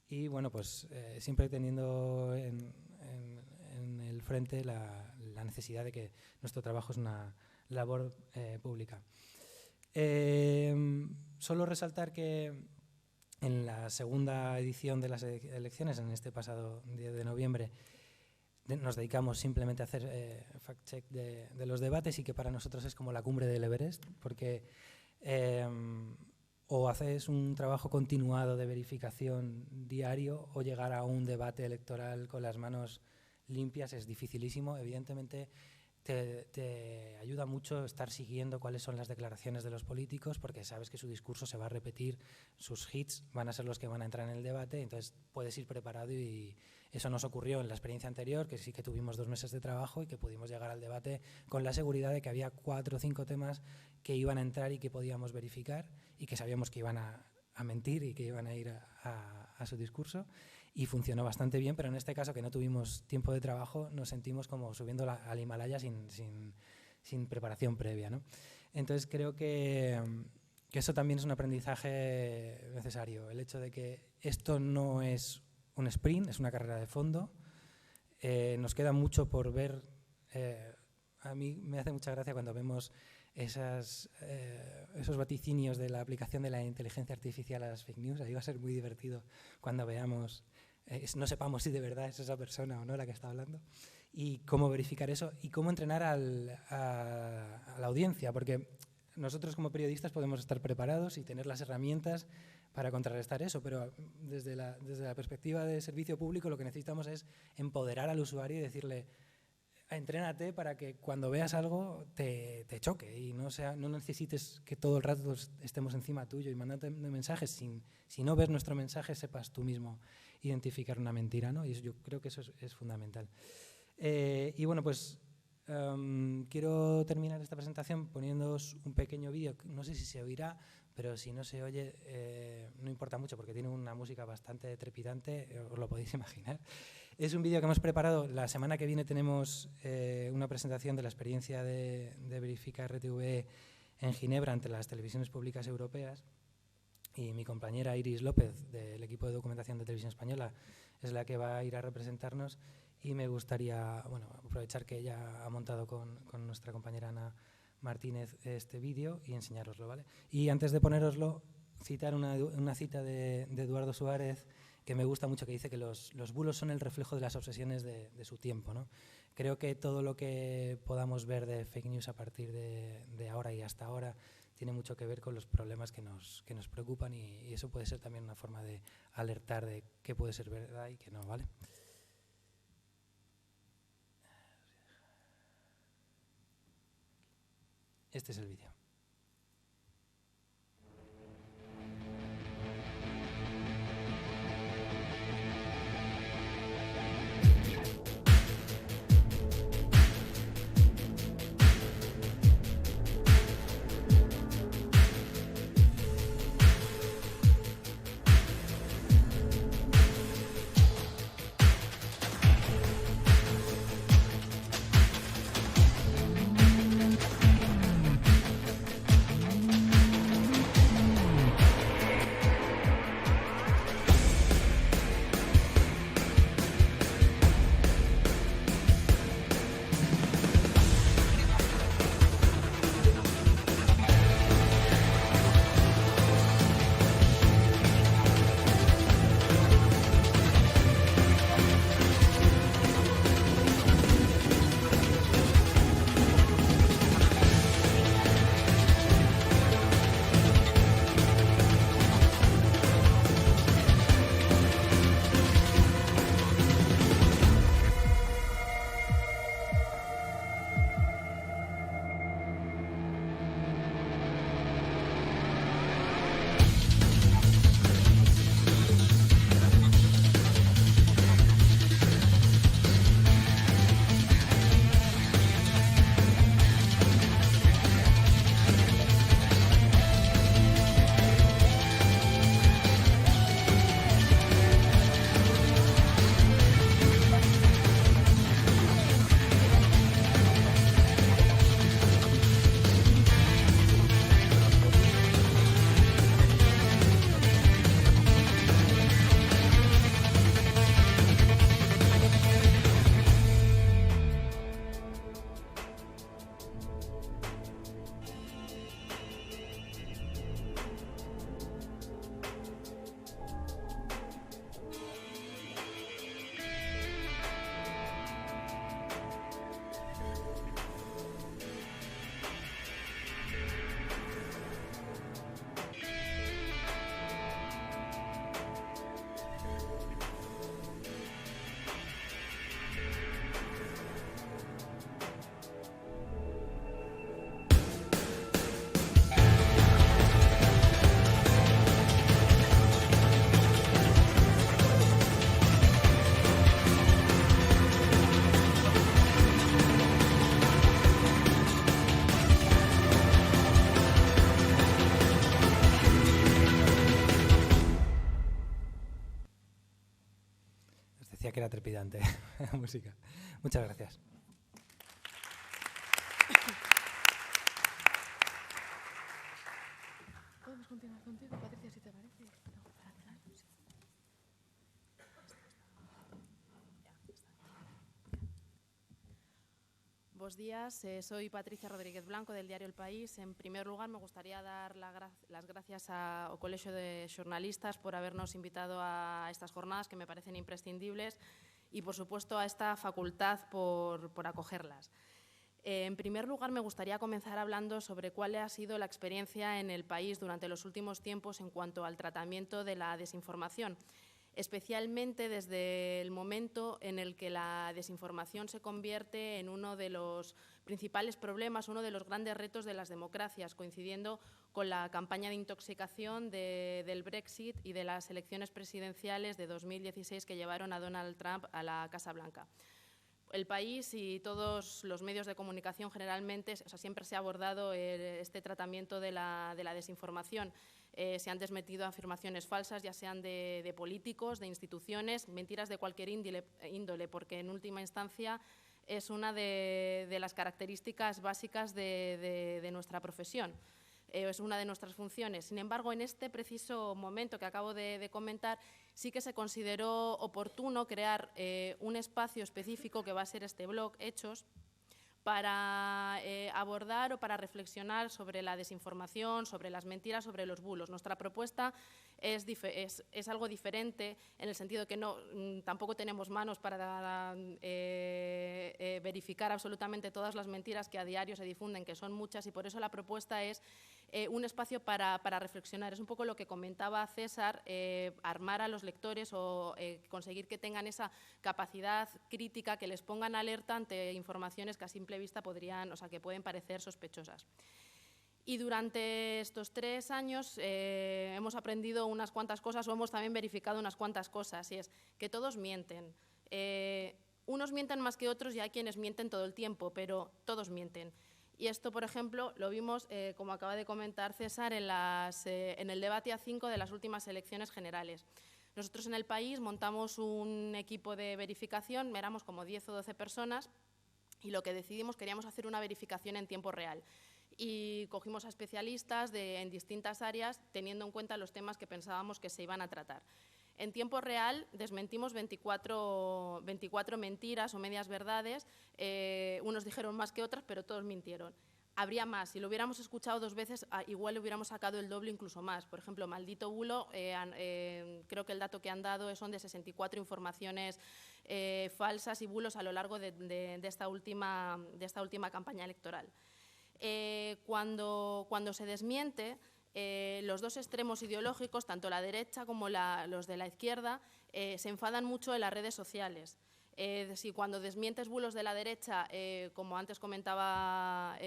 Y bueno, pues siempre teniendo en el frente la necesidad de que nuestro trabajo es una labor pública. Solo resaltar que en la segunda edición de las elecciones, en este pasado 10 de noviembre, nos dedicamos simplemente a hacer fact-check de los debates y que para nosotros es como la cumbre del Everest, porque o haces un trabajo continuado de verificación diario o llegar a un debate electoral con las manos limpias es dificilísimo. Evidentemente te ayuda mucho estar siguiendo cuáles son las declaraciones de los políticos, porque sabes que su discurso se va a repetir, sus hits van a ser los que van a entrar en el debate, entonces puedes ir preparado y eso nos ocurrió en la experiencia anterior, que sí que tuvimos 2 meses de trabajo y que pudimos llegar al debate con la seguridad de que había 4 o 5 temas que iban a entrar y que podíamos verificar y que sabíamos que iban a mentir y que iban a ir a su discurso. Y funcionó bastante bien, pero en este caso, que no tuvimos tiempo de trabajo, nos sentimos como subiendo al Himalaya sin preparación previa, ¿no? Entonces creo que eso también es un aprendizaje necesario, el hecho de que esto no es un sprint, es una carrera de fondo. Nos queda mucho por ver. A mí me hace mucha gracia cuando vemos esos vaticinios de la aplicación de la inteligencia artificial a las fake news. Ahí va a ser muy divertido cuando veamos, no sepamos si de verdad es esa persona o no la que está hablando, y cómo verificar eso y cómo entrenar a la audiencia, porque nosotros como periodistas podemos estar preparados y tener las herramientas para contrarrestar eso, pero desde la perspectiva de servicio público lo que necesitamos es empoderar al usuario y decirle: entrénate para que cuando veas algo te choque y no necesites que todo el rato estemos encima tuyo y mandarte mensajes. Si no ves nuestro mensaje, sepas tú mismo identificar una mentira, ¿no? Y yo creo que eso es fundamental. Y bueno, pues Quiero terminar esta presentación poniéndoos un pequeño vídeo, no sé si se oirá, pero si no se oye no importa mucho porque tiene una música bastante trepidante, os lo podéis imaginar. Es un vídeo que hemos preparado. La semana que viene tenemos una presentación de la experiencia de Verifica RTV en Ginebra ante las televisiones públicas europeas, y mi compañera Iris López del equipo de documentación de Televisión Española es la que va a ir a representarnos, y me gustaría aprovechar que ella ha montado con nuestra compañera Ana Martínez este vídeo y enseñároslo, ¿vale? Y antes de ponéroslo, citar una cita de Eduardo Suárez que me gusta mucho, que dice que los bulos son el reflejo de las obsesiones de su tiempo, ¿no? Creo que todo lo que podamos ver de fake news a partir de ahora y hasta ahora tiene mucho que ver con los problemas que nos preocupan, y eso puede ser también una forma de alertar de qué puede ser verdad y qué no, ¿vale? Este es el vídeo. Que era trepidante la música. Muchas gracias. Podemos continuar contigo, Patricia, si te parece. No, para atrás, sí. Buenos días, soy Patricia Rodríguez Blanco del diario El País. En primer lugar, me gustaría dar las gracias ao Colexio de Xornalistas por habernos invitado a estas jornadas que me parecen imprescindibles y, por supuesto, a esta facultad por acogerlas. En primer lugar, me gustaría comenzar hablando sobre cuál ha sido la experiencia en el país durante los últimos tiempos en cuanto al tratamiento de la desinformación, especialmente desde el momento en el que la desinformación se convierte en uno de los principales problemas, uno de los grandes retos de las democracias, coincidiendo con la campaña de intoxicación del Brexit y de las elecciones presidenciales de 2016 que llevaron a Donald Trump a la Casa Blanca. El País y todos los medios de comunicación generalmente, o sea, siempre se ha abordado este tratamiento de la desinformación. Se han desmentido afirmaciones falsas, ya sean de políticos, de instituciones, mentiras de cualquier índole, porque en última instancia es una de las características básicas de nuestra profesión. Es una de nuestras funciones. Sin embargo, en este preciso momento que acabo de comentar, sí que se consideró oportuno crear un espacio específico que va a ser este blog Hechos, para abordar o para reflexionar sobre la desinformación, sobre las mentiras, sobre los bulos. Nuestra propuesta es algo diferente en el sentido que tampoco tenemos manos para verificar absolutamente todas las mentiras que a diario se difunden, que son muchas, y por eso la propuesta es un espacio para reflexionar. Es un poco lo que comentaba César, armar a los lectores o conseguir que tengan esa capacidad crítica, que les pongan alerta ante informaciones que a simple vista que pueden parecer sospechosas. Y durante estos 3 años hemos aprendido unas cuantas cosas, o hemos también verificado unas cuantas cosas, y es que todos mienten. Unos mienten más que otros y hay quienes mienten todo el tiempo, pero todos mienten. Y esto, por ejemplo, lo vimos, como acaba de comentar César, en el debate A5 de las últimas elecciones generales. Nosotros en El País montamos un equipo de verificación, éramos como 10 o 12 personas, y lo que decidimos, queríamos hacer una verificación en tiempo real. Y cogimos a especialistas en distintas áreas, teniendo en cuenta los temas que pensábamos que se iban a tratar. En tiempo real desmentimos 24 mentiras o medias verdades, unos dijeron más que otras, pero todos mintieron. Habría más, si lo hubiéramos escuchado 2 veces, igual le hubiéramos sacado el doble, incluso más. Por ejemplo, maldito bulo, creo que el dato que han dado son de 64 informaciones falsas y bulos a lo largo de esta última campaña electoral. Cuando se desmiente, los dos extremos ideológicos, tanto la derecha como los de la izquierda, se enfadan mucho en las redes sociales. Si cuando desmientes bulos de la derecha, como antes comentaba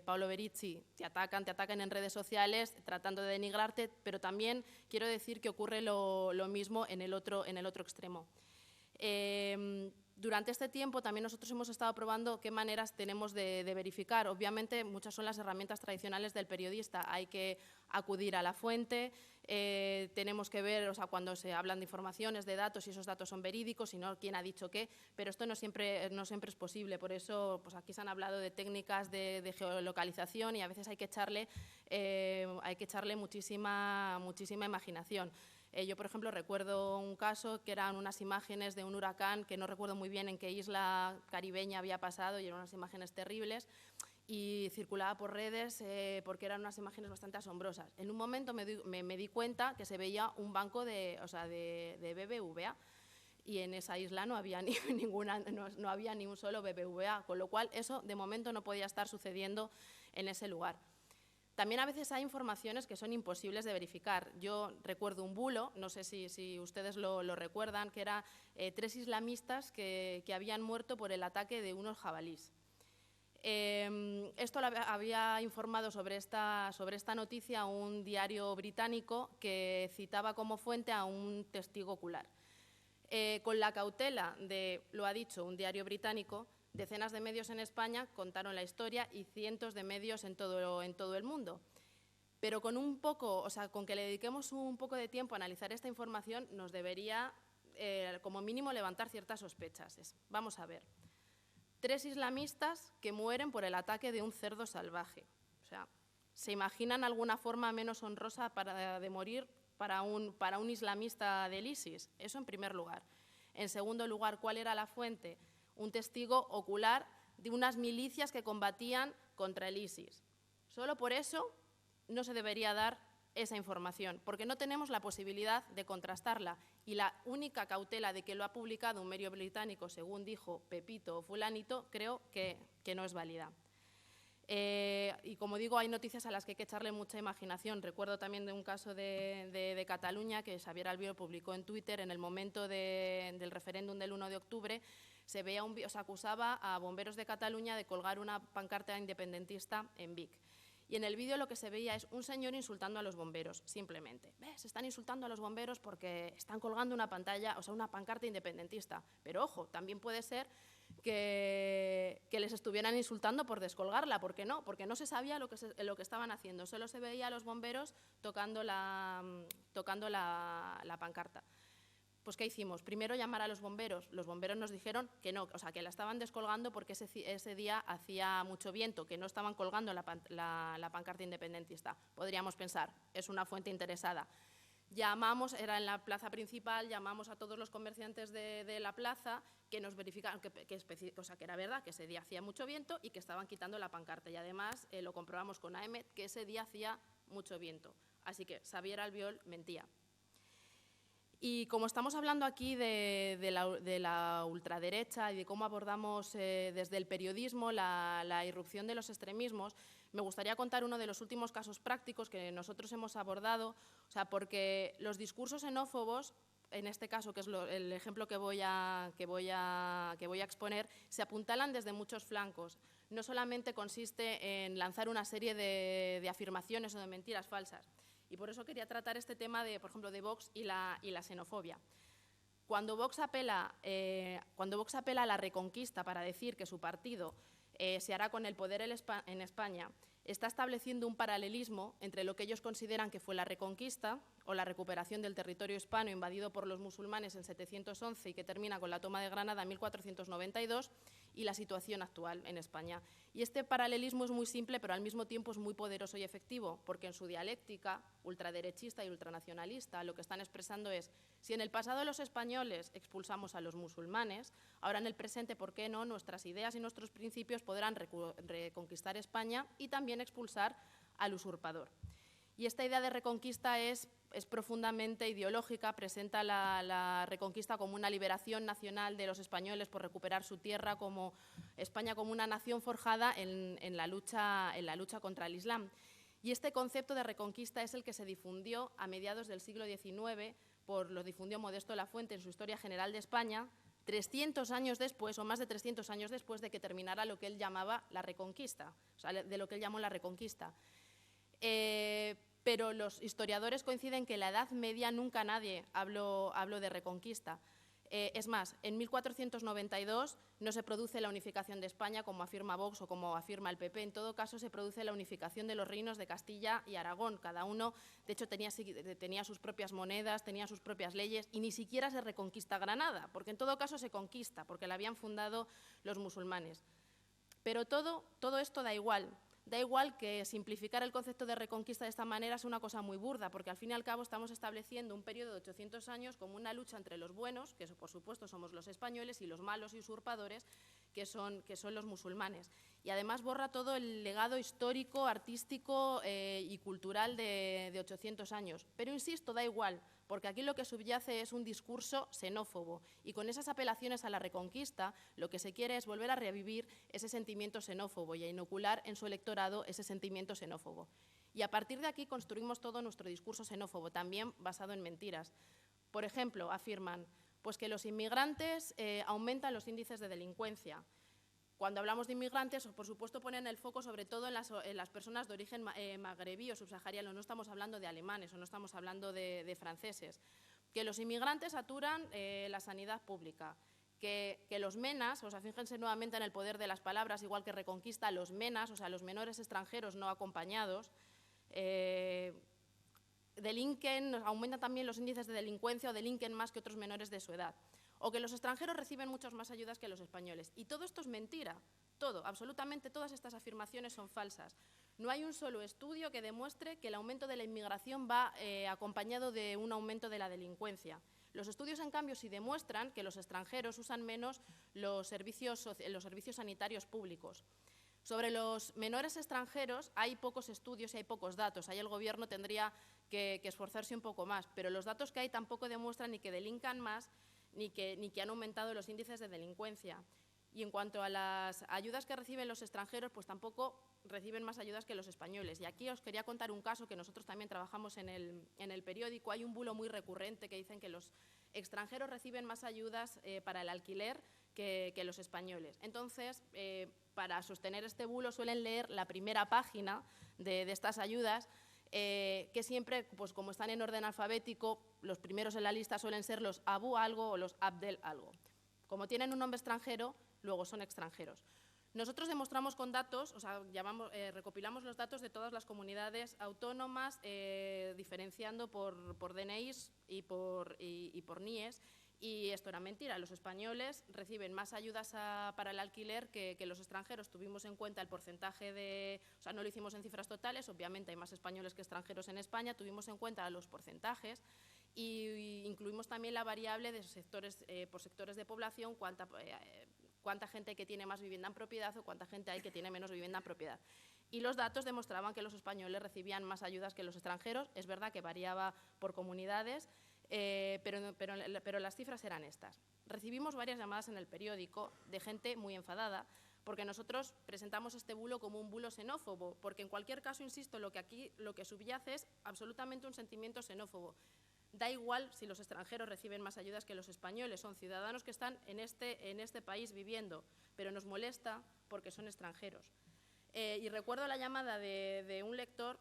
Paolo Berizzi, te atacan en redes sociales tratando de denigrarte, pero también quiero decir que ocurre lo mismo en el otro extremo. Durante este tiempo también nosotros hemos estado probando qué maneras tenemos de verificar. Obviamente muchas son las herramientas tradicionales del periodista. Hay que acudir a la fuente, tenemos que ver, o sea, cuando se hablan de informaciones, de datos, si esos datos son verídicos, si no, quién ha dicho qué, pero esto no siempre es posible. Por eso pues aquí se han hablado de técnicas de geolocalización y a veces hay que echarle muchísima imaginación. Yo, por ejemplo, recuerdo un caso que eran unas imágenes de un huracán que no recuerdo muy bien en qué isla caribeña había pasado y eran unas imágenes terribles y circulaba por redes porque eran unas imágenes bastante asombrosas. En un momento me di cuenta que se veía un banco de BBVA y en esa isla no había no había ni un solo BBVA, con lo cual eso de momento no podía estar sucediendo en ese lugar. También a veces hay informaciones que son imposibles de verificar. Yo recuerdo un bulo, no sé si ustedes lo recuerdan, que era 3 islamistas que habían muerto por el ataque de unos jabalíes. Esto lo había informado sobre esta noticia un diario británico que citaba como fuente a un testigo ocular. Con la cautela de, lo ha dicho un diario británico, decenas de medios en España contaron la historia y cientos de medios en todo el mundo. Pero con que le dediquemos un poco de tiempo a analizar esta información nos debería, como mínimo, levantar ciertas sospechas. Vamos a ver. 3 islamistas que mueren por el ataque de un cerdo salvaje. O sea, ¿se imaginan alguna forma menos honrosa de morir para un islamista del ISIS? Eso en primer lugar. En segundo lugar, ¿cuál era la fuente? Un testigo ocular de unas milicias que combatían contra el ISIS. Solo por eso no se debería dar esa información, porque no tenemos la posibilidad de contrastarla y la única cautela de que lo ha publicado un medio británico, según dijo Pepito o fulanito, creo que no es válida. Y como digo, hay noticias a las que hay que echarle mucha imaginación. Recuerdo también de un caso de Cataluña que Xavier Albiol publicó en Twitter en el momento del referéndum del 1 de octubre. Se acusaba a bomberos de Cataluña de colgar una pancarta independentista en Vic. Y en el vídeo lo que se veía es un señor insultando a los bomberos, simplemente. ¿Ves? Están insultando a los bomberos porque están colgando una pantalla, o sea, una pancarta independentista. Pero ojo, también puede ser que les estuvieran insultando por descolgarla. ¿Por qué no? Porque no se sabía lo que estaban haciendo. Solo se veía a los bomberos tocando la pancarta. Pues, ¿qué hicimos? Primero llamar a los bomberos. Los bomberos nos dijeron que no, o sea, que la estaban descolgando porque ese día hacía mucho viento, que no estaban colgando la pancarta independentista. Podríamos pensar, es una fuente interesada. Llamamos, era en la plaza principal, llamamos a todos los comerciantes de la plaza que nos verificaron que era verdad, que ese día hacía mucho viento y que estaban quitando la pancarta. Y además lo comprobamos con AEMET, que ese día hacía mucho viento. Así que Xavier Albiol mentía. Y como estamos hablando aquí de la ultraderecha y de cómo abordamos desde el periodismo la irrupción de los extremismos, me gustaría contar uno de los últimos casos prácticos que nosotros hemos abordado, o sea, porque los discursos xenófobos, en este caso, que es el ejemplo que voy a exponer, se apuntalan desde muchos flancos. No solamente consiste en lanzar una serie de afirmaciones o de mentiras falsas. Y por eso quería tratar este tema, por ejemplo, de Vox y la xenofobia. Cuando Vox apela a la reconquista para decir que su partido se hará con el poder en España, está estableciendo un paralelismo entre lo que ellos consideran que fue la reconquista o la recuperación del territorio hispano invadido por los musulmanes en 711 y que termina con la toma de Granada en 1492 y la situación actual en España. Y este paralelismo es muy simple, pero al mismo tiempo es muy poderoso y efectivo, porque en su dialéctica ultraderechista y ultranacionalista lo que están expresando es: si en el pasado los españoles expulsamos a los musulmanes, ahora en el presente, ¿por qué no? Nuestras ideas y nuestros principios podrán reconquistar España y también expulsar al usurpador. Y esta idea de reconquista es profundamente ideológica, presenta la reconquista como una liberación nacional de los españoles por recuperar su tierra, como España como una nación forjada en la lucha contra el Islam. Y este concepto de reconquista es el que se difundió a mediados del siglo XIX, lo difundió Modesto Lafuente en su Historia General de España, 300 años después, o más de 300 años después de que terminara lo que él llamaba la reconquista, o sea, de lo que él llamó la reconquista. Pero los historiadores coinciden que en la Edad Media nunca nadie habló de reconquista. Es más, en 1492 no se produce la unificación de España, como afirma Vox o como afirma el PP. En todo caso, se produce la unificación de los reinos de Castilla y Aragón. Cada uno, de hecho, tenía sus propias monedas, tenía sus propias leyes, y ni siquiera se reconquista Granada, porque en todo caso se conquista, porque la habían fundado los musulmanes. Pero todo esto da igual. Da igual que simplificar el concepto de reconquista de esta manera es una cosa muy burda, porque al fin y al cabo estamos estableciendo un periodo de 800 años como una lucha entre los buenos, que por supuesto somos los españoles, y los malos y usurpadores, que son los musulmanes. Y además borra todo el legado histórico, artístico y cultural de 800 años. Pero insisto, da igual, porque aquí lo que subyace es un discurso xenófobo, y con esas apelaciones a la reconquista lo que se quiere es volver a revivir ese sentimiento xenófobo y a inocular en su electorado ese sentimiento xenófobo. Y a partir de aquí construimos todo nuestro discurso xenófobo, también basado en mentiras. Por ejemplo, afirman pues que los inmigrantes aumentan los índices de delincuencia. Cuando hablamos de inmigrantes, por supuesto, ponen el foco sobre todo en las personas de origen magrebí o subsahariano. No estamos hablando de alemanes o no estamos hablando de franceses. Que los inmigrantes saturan la sanidad pública. Que los menas, o sea, fíjense nuevamente en el poder de las palabras, igual que reconquista, los menas, o sea, los menores extranjeros no acompañados, delinquen, aumentan también los índices de delincuencia o delinquen más que otros menores de su edad. O que los extranjeros reciben muchas más ayudas que los españoles. Y todo esto es mentira, todo, absolutamente todas estas afirmaciones son falsas. No hay un solo estudio que demuestre que el aumento de la inmigración va acompañado de un aumento de la delincuencia. Los estudios, en cambio, sí demuestran que los extranjeros usan menos los servicios sanitarios públicos. Sobre los menores extranjeros hay pocos estudios y hay pocos datos. Ahí el Gobierno tendría que esforzarse un poco más, pero los datos que hay tampoco demuestran ni que delincan más ni que han aumentado los índices de delincuencia. Y en cuanto a las ayudas que reciben los extranjeros, pues tampoco reciben más ayudas que los españoles. Y aquí os quería contar un caso que nosotros también trabajamos en el periódico. Hay un bulo muy recurrente que dicen que los extranjeros reciben más ayudas para el alquiler que los españoles. Entonces, para sostener este bulo suelen leer la primera página de estas ayudas, que siempre, pues como están en orden alfabético, los primeros en la lista suelen ser los Abu algo o los Abdel algo. Como tienen un nombre extranjero, luego son extranjeros. Nosotros demostramos con datos, o sea, recopilamos los datos de todas las comunidades autónomas, diferenciando por DNIs y por NIEs, y esto era mentira. Los españoles reciben más ayudas para el alquiler que los extranjeros. Tuvimos en cuenta el porcentaje o sea, no lo hicimos en cifras totales, obviamente hay más españoles que extranjeros en España, tuvimos en cuenta los porcentajes y incluimos también la variable de sectores, por sectores de población, cuánta gente hay que tiene más vivienda en propiedad o cuánta gente hay que tiene menos vivienda en propiedad. Y los datos demostraban que los españoles recibían más ayudas que los extranjeros. Es verdad que variaba por comunidades, pero las cifras eran estas. Recibimos varias llamadas en el periódico de gente muy enfadada porque nosotros presentamos este bulo como un bulo xenófobo, porque en cualquier caso, insisto, lo que subyace es absolutamente un sentimiento xenófobo. Da igual si los extranjeros reciben más ayudas que los españoles, son ciudadanos que están en este país viviendo, pero nos molesta porque son extranjeros. Y recuerdo la llamada de un lector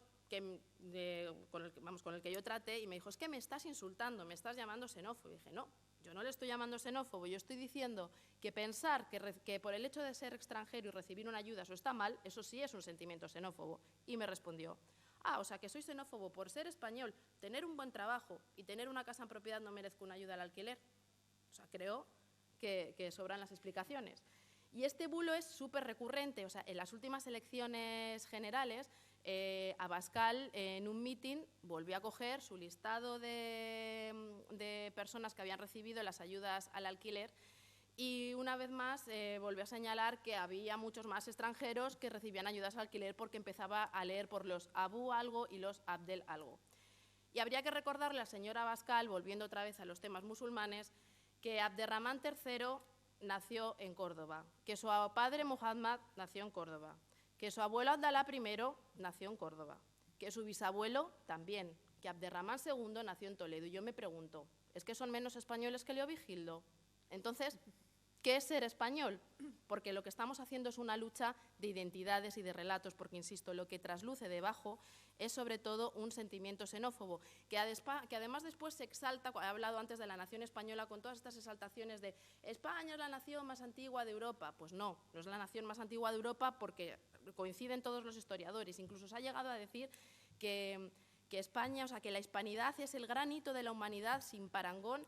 con el que yo traté y me dijo, es que me estás insultando, me estás llamando xenófobo. Y dije, no, yo no le estoy llamando xenófobo, yo estoy diciendo que pensar que por el hecho de ser extranjero y recibir una ayuda eso está mal, eso sí es un sentimiento xenófobo. Y me respondió, o sea que soy xenófobo por ser español, tener un buen trabajo y tener una casa en propiedad no merezco una ayuda al alquiler. O sea, creo que sobran las explicaciones. Y este bulo es súper recurrente. O sea, en las últimas elecciones generales, Abascal en un mitin volvió a coger su listado de personas que habían recibido las ayudas al alquiler y una vez más volvió a señalar que había muchos más extranjeros que recibían ayudas al alquiler porque empezaba a leer por los Abu algo y los Abdel algo. Y habría que recordarle a la señora Abascal, volviendo otra vez a los temas musulmanes, que Abderramán III nació en Córdoba, que su padre Muhammad nació en Córdoba, que su abuelo Abdalá I nació en Córdoba, que su bisabuelo también, que Abderramán II nació en Toledo. Y yo me pregunto, ¿es que son menos españoles que Leovigildo? Entonces, ¿qué es ser español? Porque lo que estamos haciendo es una lucha de identidades y de relatos, porque, insisto, lo que trasluce debajo es sobre todo un sentimiento xenófobo, que además después se exalta. He hablado antes de la nación española con todas estas exaltaciones de España es la nación más antigua de Europa. Pues no es la nación más antigua de Europa porque coinciden todos los historiadores. Incluso se ha llegado a decir que España, o sea, que la hispanidad es el gran hito de la humanidad sin parangón,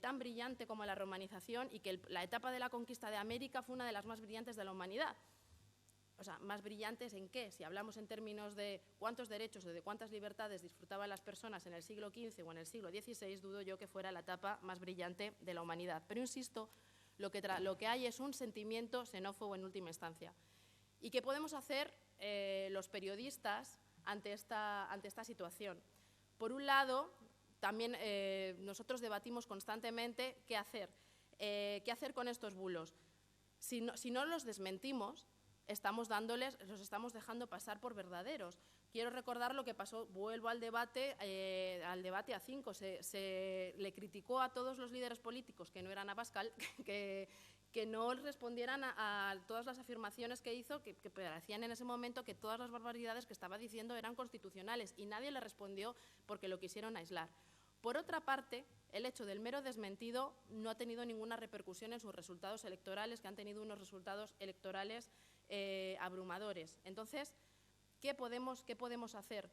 tan brillante como la romanización, y que la etapa de la conquista de América fue una de las más brillantes de la humanidad. O sea, ¿más brillantes en qué? Si hablamos en términos de cuántos derechos o de cuántas libertades disfrutaban las personas en el siglo XV o en el siglo XVI, dudo yo que fuera la etapa más brillante de la humanidad. Pero insisto, lo que hay es un sentimiento xenófobo en última instancia. ¿Y qué podemos hacer los periodistas ante esta situación? Por un lado, también nosotros debatimos constantemente qué hacer con estos bulos. Si no los desmentimos, los estamos dejando pasar por verdaderos. Quiero recordar lo que pasó, vuelvo al debate A5, se le criticó a todos los líderes políticos que no eran Abascal, que no respondieran a todas las afirmaciones que hizo, que parecían en ese momento que todas las barbaridades que estaba diciendo eran constitucionales, y nadie le respondió porque lo quisieron aislar. Por otra parte, el hecho del mero desmentido no ha tenido ninguna repercusión en sus resultados electorales, que han tenido unos resultados electorales abrumadores. Entonces, ¿qué podemos hacer?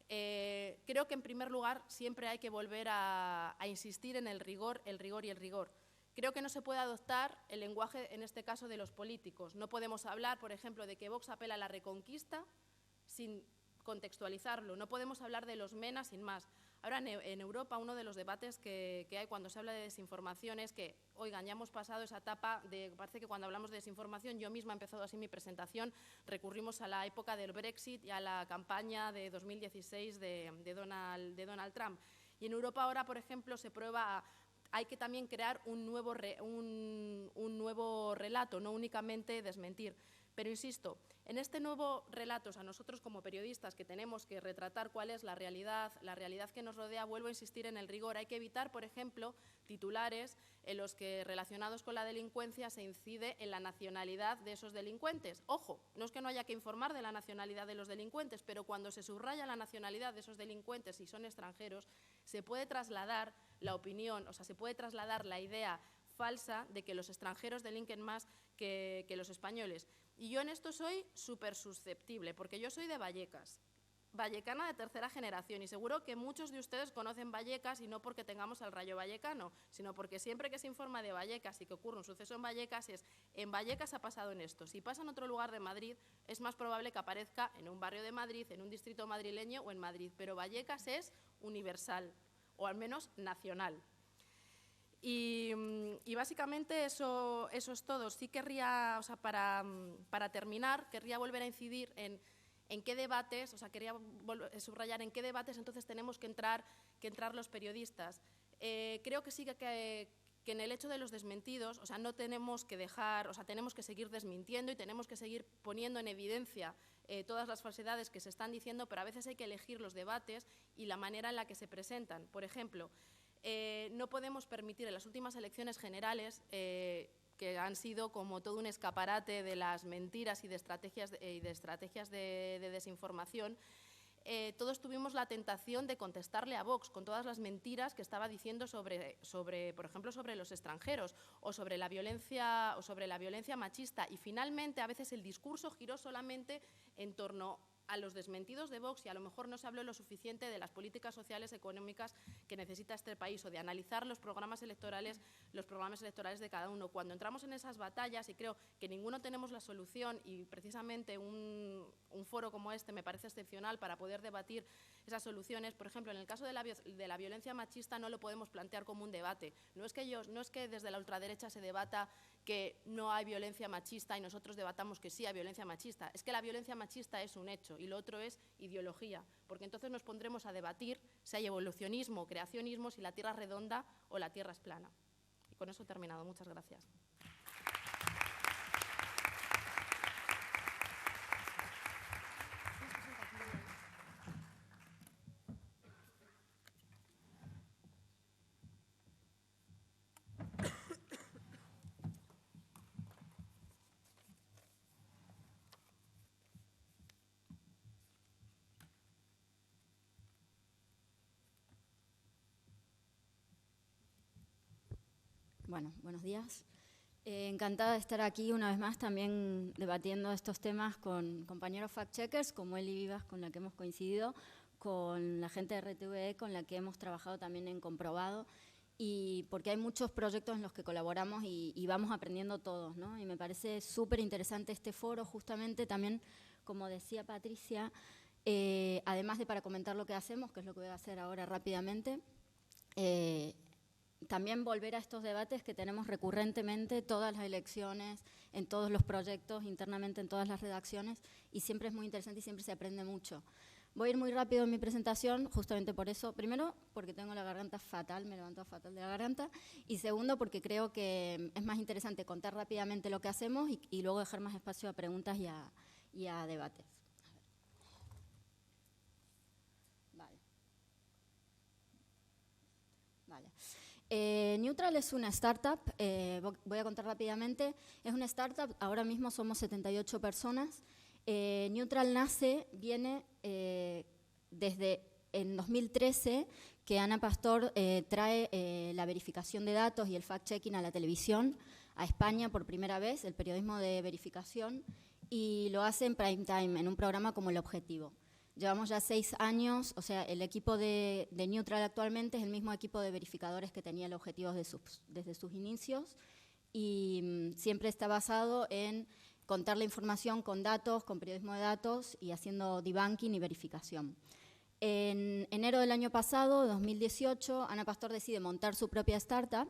Creo que, en primer lugar, siempre hay que volver a insistir en el rigor y el rigor. Creo que no se puede adoptar el lenguaje, en este caso, de los políticos. No podemos hablar, por ejemplo, de que Vox apela a la reconquista sin contextualizarlo. No podemos hablar de los MENA sin más. Ahora, en Europa, uno de los debates que hay cuando se habla de desinformación es que, oigan, ya hemos pasado esa etapa parece que cuando hablamos de desinformación, yo misma he empezado así mi presentación, recurrimos a la época del Brexit y a la campaña de 2016 de Donald Trump. Y en Europa ahora, por ejemplo, se prueba hay que también crear un nuevo relato, no únicamente desmentir. Pero insisto, en este nuevo relato, a nosotros como periodistas que tenemos que retratar cuál es la realidad que nos rodea, vuelvo a insistir en el rigor. Hay que evitar, por ejemplo, titulares en los que relacionados con la delincuencia se incide en la nacionalidad de esos delincuentes. Ojo, no es que no haya que informar de la nacionalidad de los delincuentes, pero cuando se subraya la nacionalidad de esos delincuentes y son extranjeros, se puede trasladar la opinión, o sea, se puede trasladar la idea falsa de que los extranjeros delinquen más que los españoles. Y yo en esto soy súper susceptible, porque yo soy de Vallecas, vallecana de tercera generación, y seguro que muchos de ustedes conocen Vallecas, y no porque tengamos al Rayo Vallecano, sino porque siempre que se informa de Vallecas y que ocurre un suceso en Vallecas es, en Vallecas ha pasado en esto. Si pasa en otro lugar de Madrid, es más probable que aparezca en un barrio de Madrid, en un distrito madrileño o en Madrid, pero Vallecas es universal, o al menos nacional. Y básicamente eso es todo. Sí querría, o sea, para terminar, querría volver a incidir en qué debates, o sea, quería subrayar en qué debates entonces tenemos que entrar los periodistas. Creo que sí que en el hecho de los desmentidos, o sea, no tenemos que dejar, o sea, tenemos que seguir desmintiendo y tenemos que seguir poniendo en evidencia todas las falsedades que se están diciendo, pero a veces hay que elegir los debates y la manera en la que se presentan. Por ejemplo, no podemos permitir en las últimas elecciones generales, que han sido como todo un escaparate de las mentiras y de estrategias de desinformación, todos tuvimos la tentación de contestarle a Vox con todas las mentiras que estaba diciendo por ejemplo, sobre los extranjeros o sobre la violencia machista. Y finalmente, a veces el discurso giró solamente en torno a los desmentidos de Vox y a lo mejor no se habló lo suficiente de las políticas sociales económicas que necesita este país o de analizar los programas electorales de cada uno. Cuando entramos en esas batallas, y creo que ninguno tenemos la solución, y precisamente un foro como este me parece excepcional para poder debatir esas soluciones. Por ejemplo, en el caso de la violencia machista no lo podemos plantear como un debate. No es que desde la ultraderecha se debata que no hay violencia machista y nosotros debatamos que sí hay violencia machista. Es que la violencia machista es un hecho y lo otro es ideología, porque entonces nos pondremos a debatir si hay evolucionismo o creacionismo, si la Tierra es redonda o la Tierra es plana. Y con eso he terminado. Muchas gracias. Bueno, buenos días. Encantada de estar aquí una vez más también debatiendo estos temas con compañeros fact-checkers como Eli Vivas, con la que hemos coincidido, con la gente de RTVE, con la que hemos trabajado también en Comprobado, y porque hay muchos proyectos en los que colaboramos y vamos aprendiendo todos, ¿no? Y me parece súper interesante este foro, justamente también, como decía Patricia, además de para comentar lo que hacemos, que es lo que voy a hacer ahora rápidamente, también volver a estos debates que tenemos recurrentemente todas las elecciones, en todos los proyectos, internamente en todas las redacciones, y siempre es muy interesante y siempre se aprende mucho. Voy a ir muy rápido en mi presentación, justamente por eso. Primero, porque tengo la garganta fatal, me levanto fatal de la garganta, y segundo, porque creo que es más interesante contar rápidamente lo que hacemos y luego dejar más espacio a preguntas y a debates. Vale. Neutral es una startup, voy a contar rápidamente. Es una startup, ahora mismo somos 78 personas. Neutral viene desde en 2013, que Ana Pastor trae la verificación de datos y el fact-checking a la televisión, a España por primera vez, el periodismo de verificación, y lo hace en prime time, en un programa como El Objetivo. Llevamos ya 6 años, o sea, el equipo de Neutral actualmente es el mismo equipo de verificadores que tenía El Objetivo desde sus inicios, y siempre está basado en contar la información con datos, con periodismo de datos y haciendo debunking y verificación. En enero del año pasado, 2018, Ana Pastor decide montar su propia startup,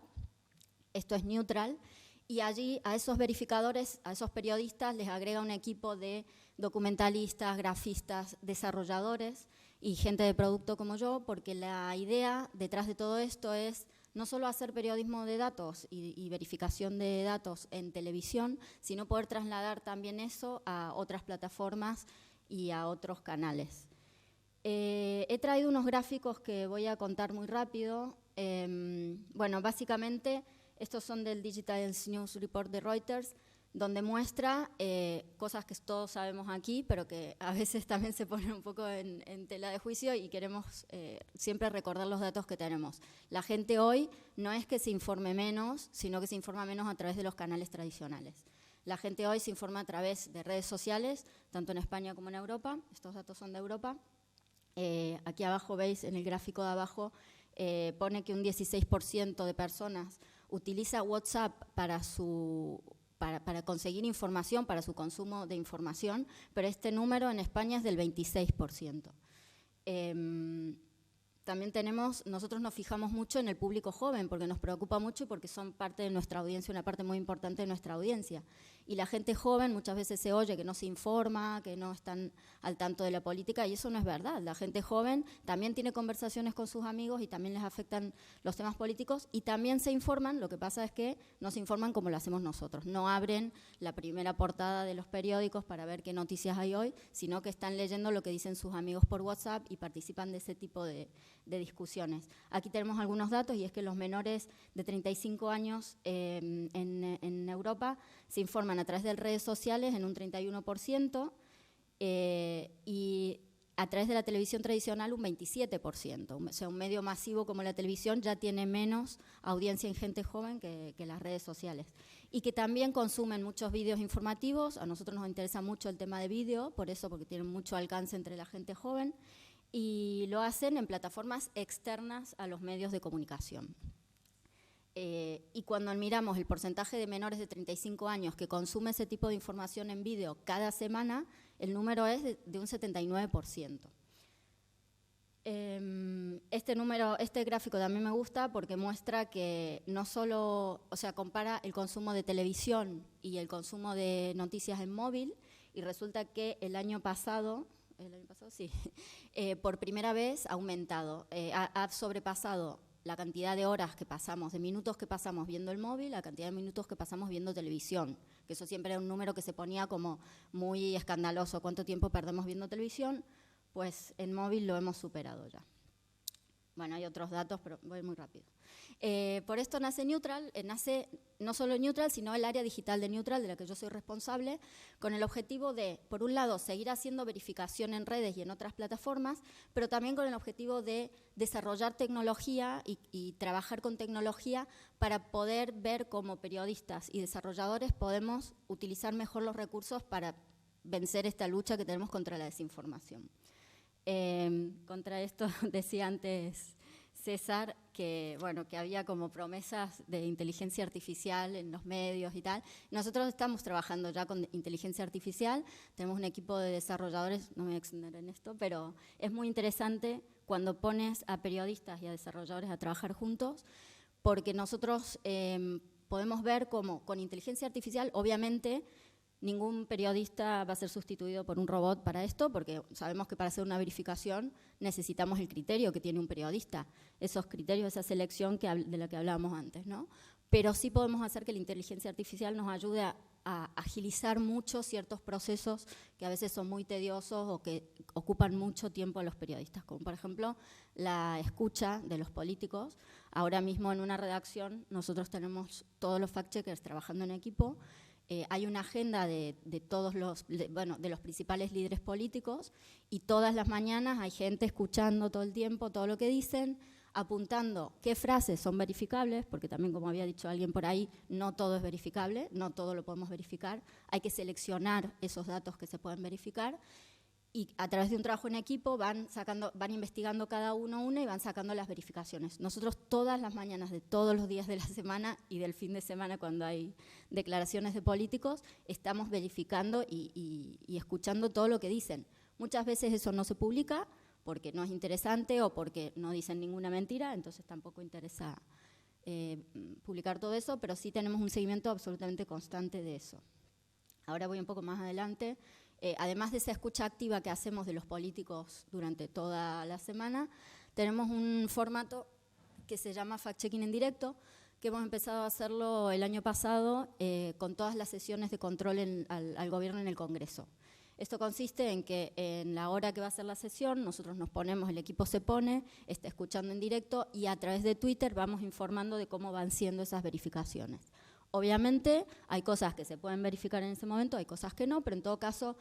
esto es Neutral, y allí a esos verificadores, a esos periodistas, les agrega un equipo de documentalistas, grafistas, desarrolladores y gente de producto como yo, porque la idea detrás de todo esto es no solo hacer periodismo de datos y verificación de datos en televisión, sino poder trasladar también eso a otras plataformas y a otros canales. He traído unos gráficos que voy a contar muy rápido. Bueno, básicamente estos son del Digital News Report de Reuters, donde muestra cosas que todos sabemos aquí, pero que a veces también se ponen un poco en tela de juicio y queremos siempre recordar los datos que tenemos. La gente hoy no es que se informe menos, sino que se informa menos a través de los canales tradicionales. La gente hoy se informa a través de redes sociales, tanto en España como en Europa. Estos datos son de Europa. Aquí abajo veis, en el gráfico de abajo, pone que un 16% de personas utiliza WhatsApp para conseguir información, para su consumo de información, pero este número en España es del 26%. También nosotros nos fijamos mucho en el público joven, porque nos preocupa mucho y porque son parte de nuestra audiencia, una parte muy importante de nuestra audiencia. Y la gente joven muchas veces se oye que no se informa, que no están al tanto de la política, y eso no es verdad. La gente joven también tiene conversaciones con sus amigos y también les afectan los temas políticos y también se informan. Lo que pasa es que no se informan como lo hacemos nosotros. No abren la primera portada de los periódicos para ver qué noticias hay hoy, sino que están leyendo lo que dicen sus amigos por WhatsApp y participan de ese tipo de discusiones. Aquí tenemos algunos datos, y es que los menores de 35 años en Europa se informan a través de redes sociales en un 31%, y a través de la televisión tradicional un 27%. O sea, un medio masivo como la televisión ya tiene menos audiencia en gente joven que las redes sociales. Y que también consumen muchos vídeos informativos. A nosotros nos interesa mucho el tema de vídeo, por eso, porque tienen mucho alcance entre la gente joven, y lo hacen en plataformas externas a los medios de comunicación. Y cuando miramos el porcentaje de menores de 35 años que consume ese tipo de información en vídeo cada semana, el número es de un 79%. Este gráfico también me gusta porque muestra que no solo, o sea, compara el consumo de televisión y el consumo de noticias en móvil, y resulta que el año pasado sí, por primera vez ha aumentado, ha sobrepasado la cantidad de horas que pasamos, de minutos que pasamos viendo el móvil, la cantidad de minutos que pasamos viendo televisión, que eso siempre era un número que se ponía como muy escandaloso. ¿Cuánto tiempo perdemos viendo televisión? Pues en móvil lo hemos superado ya. Bueno, hay otros datos, pero voy muy rápido. Por esto nace Neutral, nace no solo Neutral, sino el área digital de Neutral, de la que yo soy responsable, con el objetivo de, por un lado, seguir haciendo verificación en redes y en otras plataformas, pero también con el objetivo de desarrollar tecnología y trabajar con tecnología para poder ver cómo periodistas y desarrolladores podemos utilizar mejor los recursos para vencer esta lucha que tenemos contra la desinformación. Contra esto decía antes César que, bueno, que había como promesas de inteligencia artificial en los medios y tal. Nosotros estamos trabajando ya con inteligencia artificial, tenemos un equipo de desarrolladores, no me voy a extender en esto, pero es muy interesante cuando pones a periodistas y a desarrolladores a trabajar juntos, porque nosotros podemos ver cómo con inteligencia artificial, obviamente, ningún periodista va a ser sustituido por un robot para esto, porque sabemos que para hacer una verificación necesitamos el criterio que tiene un periodista, esos criterios, esa selección de la que hablábamos antes, ¿no? Pero sí podemos hacer que la inteligencia artificial nos ayude a agilizar mucho ciertos procesos que a veces son muy tediosos o que ocupan mucho tiempo a los periodistas, como por ejemplo la escucha de los políticos. Ahora mismo en una redacción nosotros tenemos todos los fact-checkers trabajando en equipo. Hay una agenda de todos de los principales líderes políticos, y todas las mañanas hay gente escuchando todo el tiempo todo lo que dicen, apuntando qué frases son verificables, porque también, como había dicho alguien por ahí, no todo es verificable, no todo lo podemos verificar, hay que seleccionar esos datos que se pueden verificar, y a través de un trabajo en equipo van investigando cada uno y van sacando las verificaciones. Nosotros todas las mañanas de todos los días de la semana y del fin de semana, cuando hay declaraciones de políticos, estamos verificando y escuchando todo lo que dicen. Muchas veces eso no se publica porque no es interesante o porque no dicen ninguna mentira, entonces tampoco interesa publicar todo eso, pero sí tenemos un seguimiento absolutamente constante de eso. Ahora voy un poco más adelante. Además de esa escucha activa que hacemos de los políticos durante toda la semana, tenemos un formato que se llama Fact-Checking en Directo, que hemos empezado a hacerlo el año pasado con todas las sesiones de control al gobierno en el Congreso. Esto consiste en que en la hora que va a ser la sesión, nosotros nos ponemos, el equipo se pone, está escuchando en directo y a través de Twitter vamos informando de cómo van siendo esas verificaciones. Obviamente hay cosas que se pueden verificar en ese momento, hay cosas que no, pero en todo caso,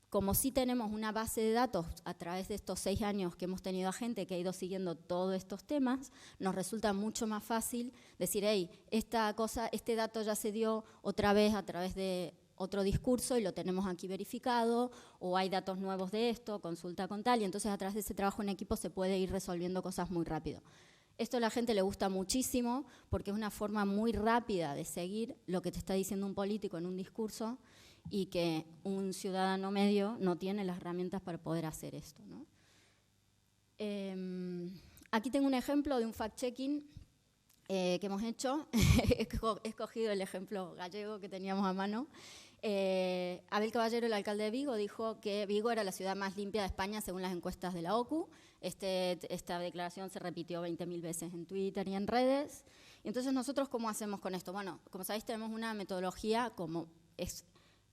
como sí tenemos una base de datos a través de estos 6 años que hemos tenido a gente que ha ido siguiendo todos estos temas, nos resulta mucho más fácil decir, hey, este dato ya se dio otra vez a través de otro discurso y lo tenemos aquí verificado, o hay datos nuevos de esto, consulta con tal, y entonces a través de ese trabajo en equipo se puede ir resolviendo cosas muy rápido. Esto a la gente le gusta muchísimo porque es una forma muy rápida de seguir lo que te está diciendo un político en un discurso y que un ciudadano medio no tiene las herramientas para poder hacer esto, ¿no? Aquí tengo un ejemplo de un fact-checking que hemos hecho. He escogido el ejemplo gallego que teníamos a mano. Abel Caballero, el alcalde de Vigo, dijo que Vigo era la ciudad más limpia de España según las encuestas de la OCU. Esta declaración se repitió 20.000 veces en Twitter y en redes. Entonces, ¿nosotros cómo hacemos con esto? Bueno, como sabéis, tenemos una metodología como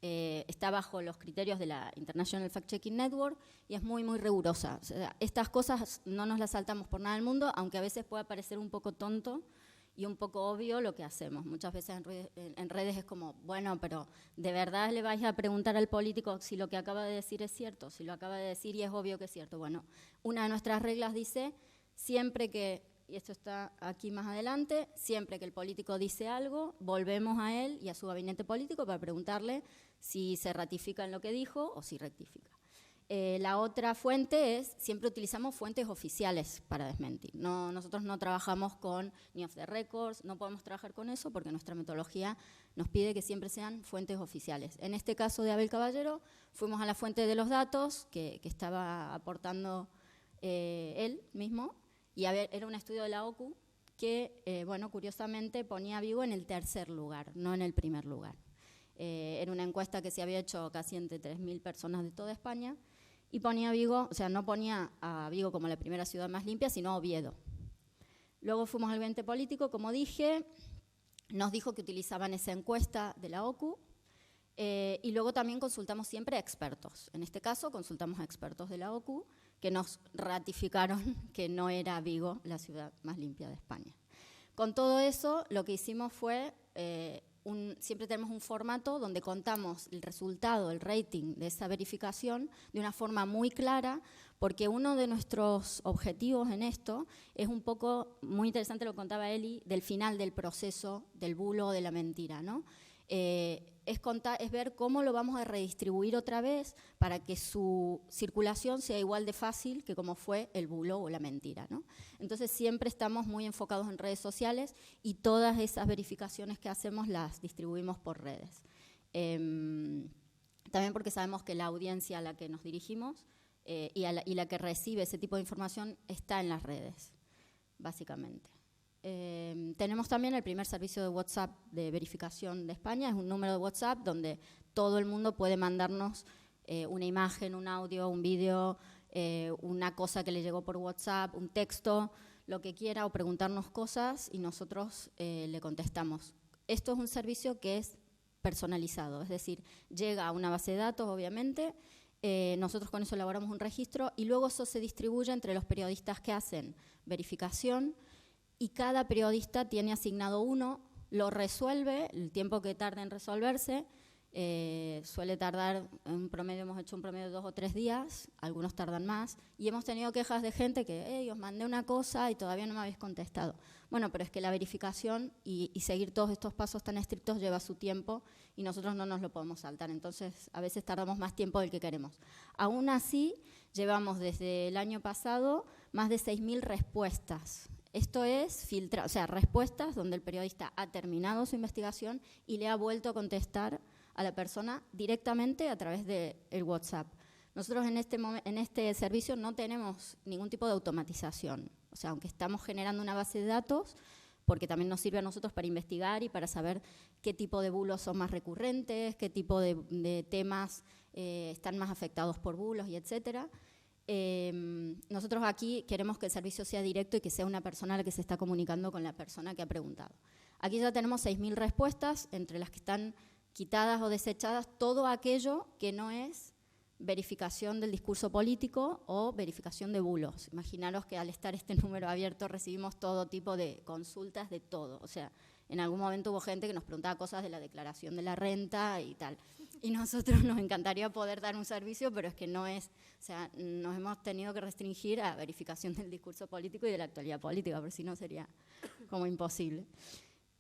está bajo los criterios de la International Fact-Checking Network y es muy, muy rigurosa. O sea, estas cosas no nos las saltamos por nada del mundo, aunque a veces pueda parecer un poco tonto y un poco obvio lo que hacemos. Muchas veces en redes es como, bueno, pero ¿de verdad le vais a preguntar al político si lo que acaba de decir es cierto? Si lo acaba de decir y es obvio que es cierto. Bueno, una de nuestras reglas dice, siempre que, y esto está aquí más adelante, siempre que el político dice algo, volvemos a él y a su gabinete político para preguntarle si se ratifica en lo que dijo o si rectifica. La otra fuente es, siempre utilizamos fuentes oficiales para desmentir. Nosotros no trabajamos con ni off the records, no podemos trabajar con eso porque nuestra metodología nos pide que siempre sean fuentes oficiales. En este caso de Abel Caballero, fuimos a la fuente de los datos que estaba aportando él mismo, y era un estudio de la OCU que, bueno, curiosamente ponía a Vigo en el 3er lugar, no en el 1er lugar. Era una encuesta que se había hecho casi entre 3.000 personas de toda España, y ponía a Vigo, o sea, no ponía a Vigo como la primera ciudad más limpia, sino a Oviedo. Luego fuimos al gabinete político, como dije, nos dijo que utilizaban esa encuesta de la OCU, y luego también consultamos siempre a expertos. En este caso, consultamos a expertos de la OCU que nos ratificaron que no era Vigo la ciudad más limpia de España. Con todo eso, lo que hicimos fue siempre tenemos un formato donde contamos el resultado, el rating de esa verificación de una forma muy clara, porque uno de nuestros objetivos en esto es un poco, muy interesante lo que contaba Eli, del final del proceso del bulo o de la mentira, ¿no? Es ver cómo lo vamos a redistribuir otra vez para que su circulación sea igual de fácil que como fue el bulo o la mentira, ¿no? Entonces siempre estamos muy enfocados en redes sociales y todas esas verificaciones que hacemos las distribuimos por redes. También porque sabemos que la audiencia a la que nos dirigimos y la que recibe ese tipo de información está en las redes, básicamente. Tenemos también el primer servicio de WhatsApp de verificación de España. Es un número de WhatsApp donde todo el mundo puede mandarnos una imagen, un audio, un vídeo, una cosa que le llegó por WhatsApp, un texto, lo que quiera, o preguntarnos cosas y nosotros le contestamos. Esto es un servicio que es personalizado, es decir, llega a una base de datos, obviamente, nosotros con eso elaboramos un registro y luego eso se distribuye entre los periodistas que hacen verificación, y cada periodista tiene asignado uno, lo resuelve, el tiempo que tarda en resolverse, suele tardar, en promedio hemos hecho un promedio de 2 o 3 días, algunos tardan más, y hemos tenido quejas de gente que, os mandé una cosa y todavía no me habéis contestado. Bueno, pero es que la verificación y seguir todos estos pasos tan estrictos lleva su tiempo y nosotros no nos lo podemos saltar, entonces a veces tardamos más tiempo del que queremos. Aún así, llevamos desde el año pasado más de 6.000 respuestas. Esto es filtrar, o sea, respuestas donde el periodista ha terminado su investigación y le ha vuelto a contestar a la persona directamente a través del WhatsApp. Nosotros en este servicio no tenemos ningún tipo de automatización. O sea, aunque estamos generando una base de datos, porque también nos sirve a nosotros para investigar y para saber qué tipo de bulos son más recurrentes, qué tipo de temas están más afectados por bulos y etcétera. nosotros aquí queremos que el servicio sea directo y que sea una persona la que se está comunicando con la persona que ha preguntado. Aquí ya tenemos 6.000 respuestas, entre las que están quitadas o desechadas todo aquello que no es verificación del discurso político o verificación de bulos. Imaginaros que al estar este número abierto recibimos todo tipo de consultas de todo. O sea, en algún momento hubo gente que nos preguntaba cosas de la declaración de la renta y tal. Y nosotros nos encantaría poder dar un servicio, pero es que no es, o sea, nos hemos tenido que restringir a verificación del discurso político y de la actualidad política, porque si no sería como imposible.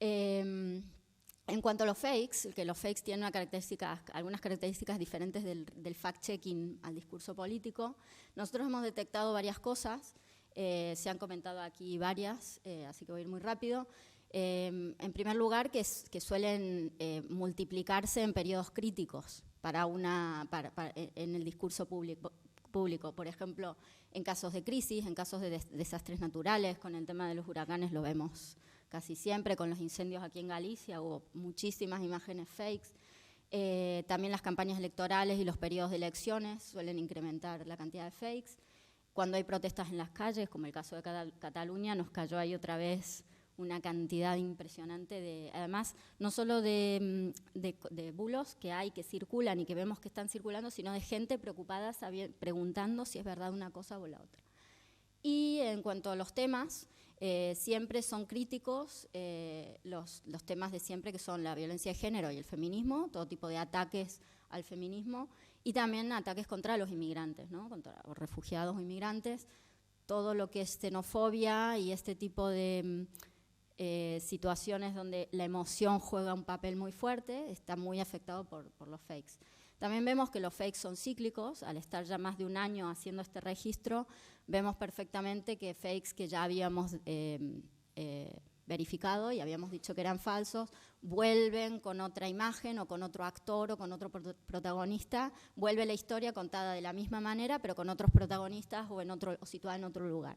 En cuanto a los fakes, que los fakes tienen algunas características diferentes del fact-checking al discurso político, nosotros hemos detectado varias cosas, se han comentado aquí varias, así que voy a ir muy rápido. En primer lugar, que suelen multiplicarse en periodos críticos en el discurso público. Por ejemplo, en casos de crisis, en casos de desastres naturales, con el tema de los huracanes lo vemos casi siempre, con los incendios aquí en Galicia hubo muchísimas imágenes fakes. También las campañas electorales y los periodos de elecciones suelen incrementar la cantidad de fakes. Cuando hay protestas en las calles, como el caso de Cataluña, nos cayó ahí otra vez una cantidad impresionante de, además, no solo de bulos que hay, que circulan y que vemos que están circulando, sino de gente preocupada preguntando si es verdad una cosa o la otra. Y en cuanto a los temas, siempre son críticos los temas de siempre, que son la violencia de género y el feminismo, todo tipo de ataques al feminismo, y también ataques contra los inmigrantes, ¿no? Contra los refugiados o inmigrantes, todo lo que es xenofobia y este tipo de situaciones donde la emoción juega un papel muy fuerte, está muy afectado por los fakes. También vemos que los fakes son cíclicos. Al estar ya más de un año haciendo este registro, vemos perfectamente que fakes que ya habíamos verificado y habíamos dicho que eran falsos, vuelven con otra imagen o con otro actor o con otro protagonista, vuelve la historia contada de la misma manera, pero con otros protagonistas o situada en otro lugar.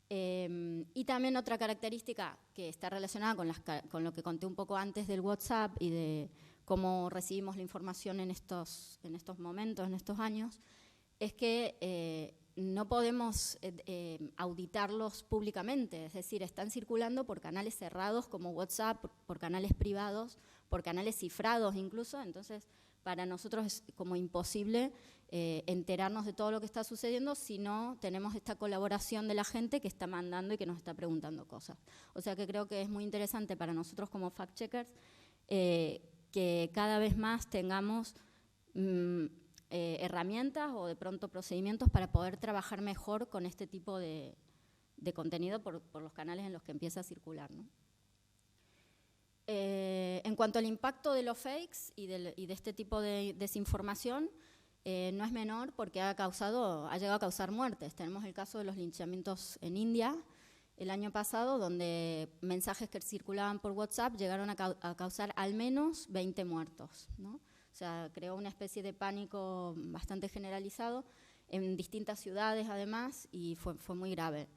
Y también otra característica que está relacionada con lo que conté un poco antes del WhatsApp y de cómo recibimos la información en estos momentos, en estos años, es que no podemos auditarlos públicamente, es decir, están circulando por canales cerrados como WhatsApp, por canales privados, por canales cifrados incluso, entonces para nosotros es como imposible enterarnos de todo lo que está sucediendo si no tenemos esta colaboración de la gente que está mandando y que nos está preguntando cosas. O sea que creo que es muy interesante para nosotros como fact-checkers que cada vez más tengamos herramientas o de pronto procedimientos para poder trabajar mejor con este tipo de contenido por los canales en los que empieza a circular, ¿no? En cuanto al impacto de los fakes y de este tipo de desinformación, no es menor porque ha llegado a causar muertes. Tenemos el caso de los linchamientos en India el año pasado, donde mensajes que circulaban por WhatsApp llegaron a causar al menos 20 muertos, ¿no? O sea, creó una especie de pánico bastante generalizado en distintas ciudades además y fue muy grave.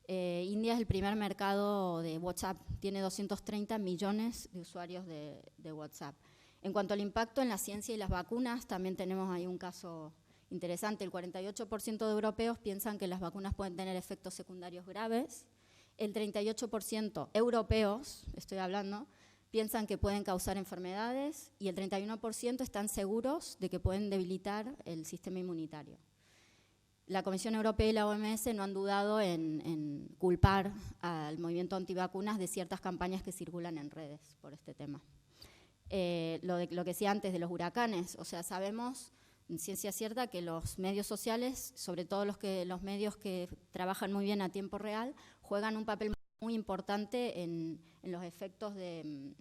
India es el primer mercado de WhatsApp, tiene 230 millones de usuarios de WhatsApp. En cuanto al impacto en la ciencia y las vacunas, también tenemos ahí un caso interesante. El 48% de europeos piensan que las vacunas pueden tener efectos secundarios graves. El 38% europeos, estoy hablando, piensan que pueden causar enfermedades y el 31% están seguros de que pueden debilitar el sistema inmunitario. La Comisión Europea y la OMS no han dudado en culpar al movimiento antivacunas de ciertas campañas que circulan en redes por este tema. Lo que decía antes de los huracanes, o sea, sabemos en ciencia cierta que los medios sociales, sobre todo los medios que trabajan muy bien a tiempo real, juegan un papel muy importante en los efectos de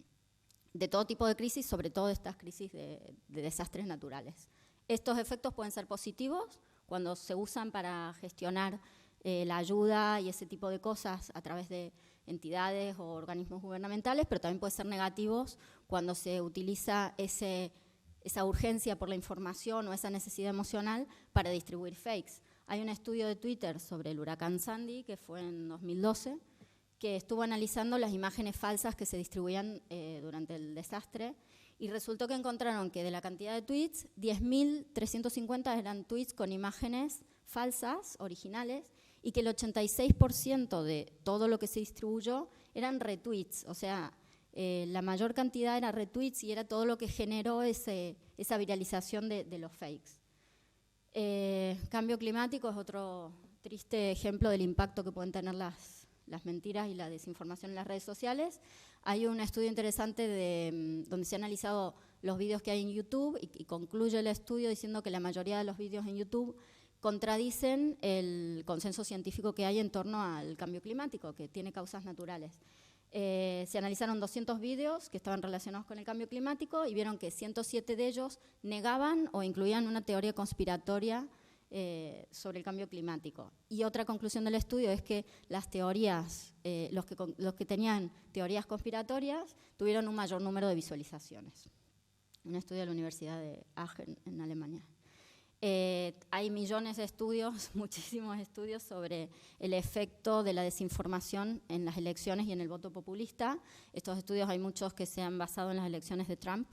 todo tipo de crisis, sobre todo de estas crisis de desastres naturales. Estos efectos pueden ser positivos cuando se usan para gestionar la ayuda y ese tipo de cosas a través de entidades o organismos gubernamentales, pero también puede ser negativos cuando se utiliza esa urgencia por la información o esa necesidad emocional para distribuir fakes. Hay un estudio de Twitter sobre el huracán Sandy, que fue en 2012, que estuvo analizando las imágenes falsas que se distribuían durante el desastre y resultó que encontraron que de la cantidad de tweets, 10.350 eran tweets con imágenes falsas, originales, y que el 86% de todo lo que se distribuyó eran retweets, o sea, la mayor cantidad era retweets y era todo lo que generó esa viralización de los fakes. Cambio climático es otro triste ejemplo del impacto que pueden tener las mentiras y la desinformación en las redes sociales. Hay un estudio interesante donde se han analizado los vídeos que hay en YouTube y concluye el estudio diciendo que la mayoría de los vídeos en YouTube contradicen el consenso científico que hay en torno al cambio climático, que tiene causas naturales. Se analizaron 200 vídeos que estaban relacionados con el cambio climático y vieron que 107 de ellos negaban o incluían una teoría conspiratoria sobre el cambio climático. Y otra conclusión del estudio es que las teorías, los que tenían teorías conspiratorias tuvieron un mayor número de visualizaciones. Un estudio de la Universidad de Aachen en Alemania. Hay millones de estudios, muchísimos estudios sobre el efecto de la desinformación en las elecciones y en el voto populista. Estos estudios hay muchos que se han basado en las elecciones de Trump.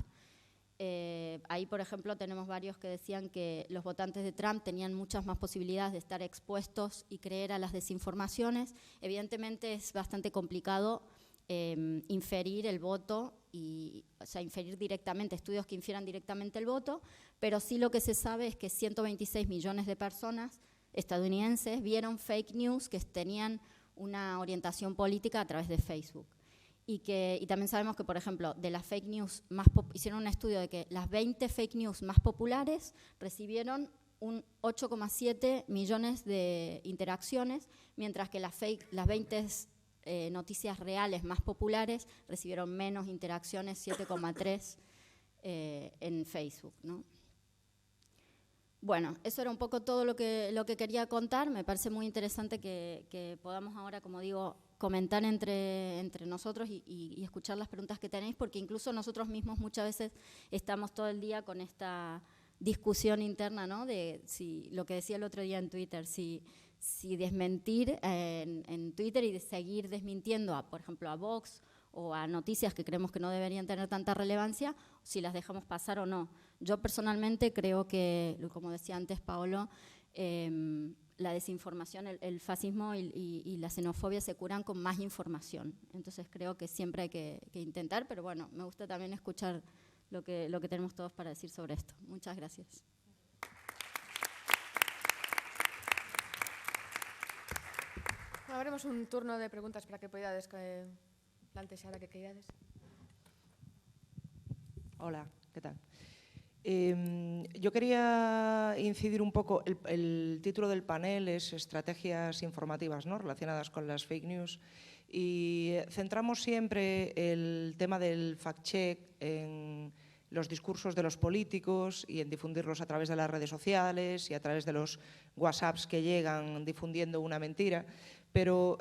Ahí, por ejemplo, tenemos varios que decían que los votantes de Trump tenían muchas más posibilidades de estar expuestos y creer a las desinformaciones. Evidentemente es bastante complicado inferir el voto, o sea, inferir directamente, estudios que infieran directamente el voto, pero sí lo que se sabe es que 126 millones de personas estadounidenses vieron fake news que tenían una orientación política a través de Facebook. Y también sabemos que, por ejemplo, de las fake news hicieron un estudio de que las 20 fake news más populares recibieron un 8,7 millones de interacciones, mientras que las 20 noticias reales más populares recibieron menos interacciones, 7,3 en Facebook, ¿no? Bueno, eso era un poco todo lo que quería contar. Me parece muy interesante que podamos ahora, como digo, comentar entre nosotros y escuchar las preguntas que tenéis, porque incluso nosotros mismos muchas veces estamos todo el día con esta discusión interna, ¿no? De si, lo que decía el otro día en Twitter, si desmentir en Twitter y de seguir desmintiendo, por ejemplo, a Vox o a noticias que creemos que no deberían tener tanta relevancia, si las dejamos pasar o no. Yo personalmente creo que, como decía antes Paolo, la desinformación, el fascismo y la xenofobia se curan con más información. Entonces creo que siempre hay que intentar, pero bueno, me gusta también escuchar lo que tenemos todos para decir sobre esto. Muchas gracias. Abrimos un turno de preguntas para que poidades plantear a que queirades. Hola, ¿qué tal? Yo quería incidir un poco, el título del panel es Estrategias informativas, ¿no?, relacionadas con las fake news, y centramos siempre el tema del fact-check en los discursos de los políticos y en difundirlos a través de las redes sociales y a través de los WhatsApps que llegan difundiendo una mentira. Pero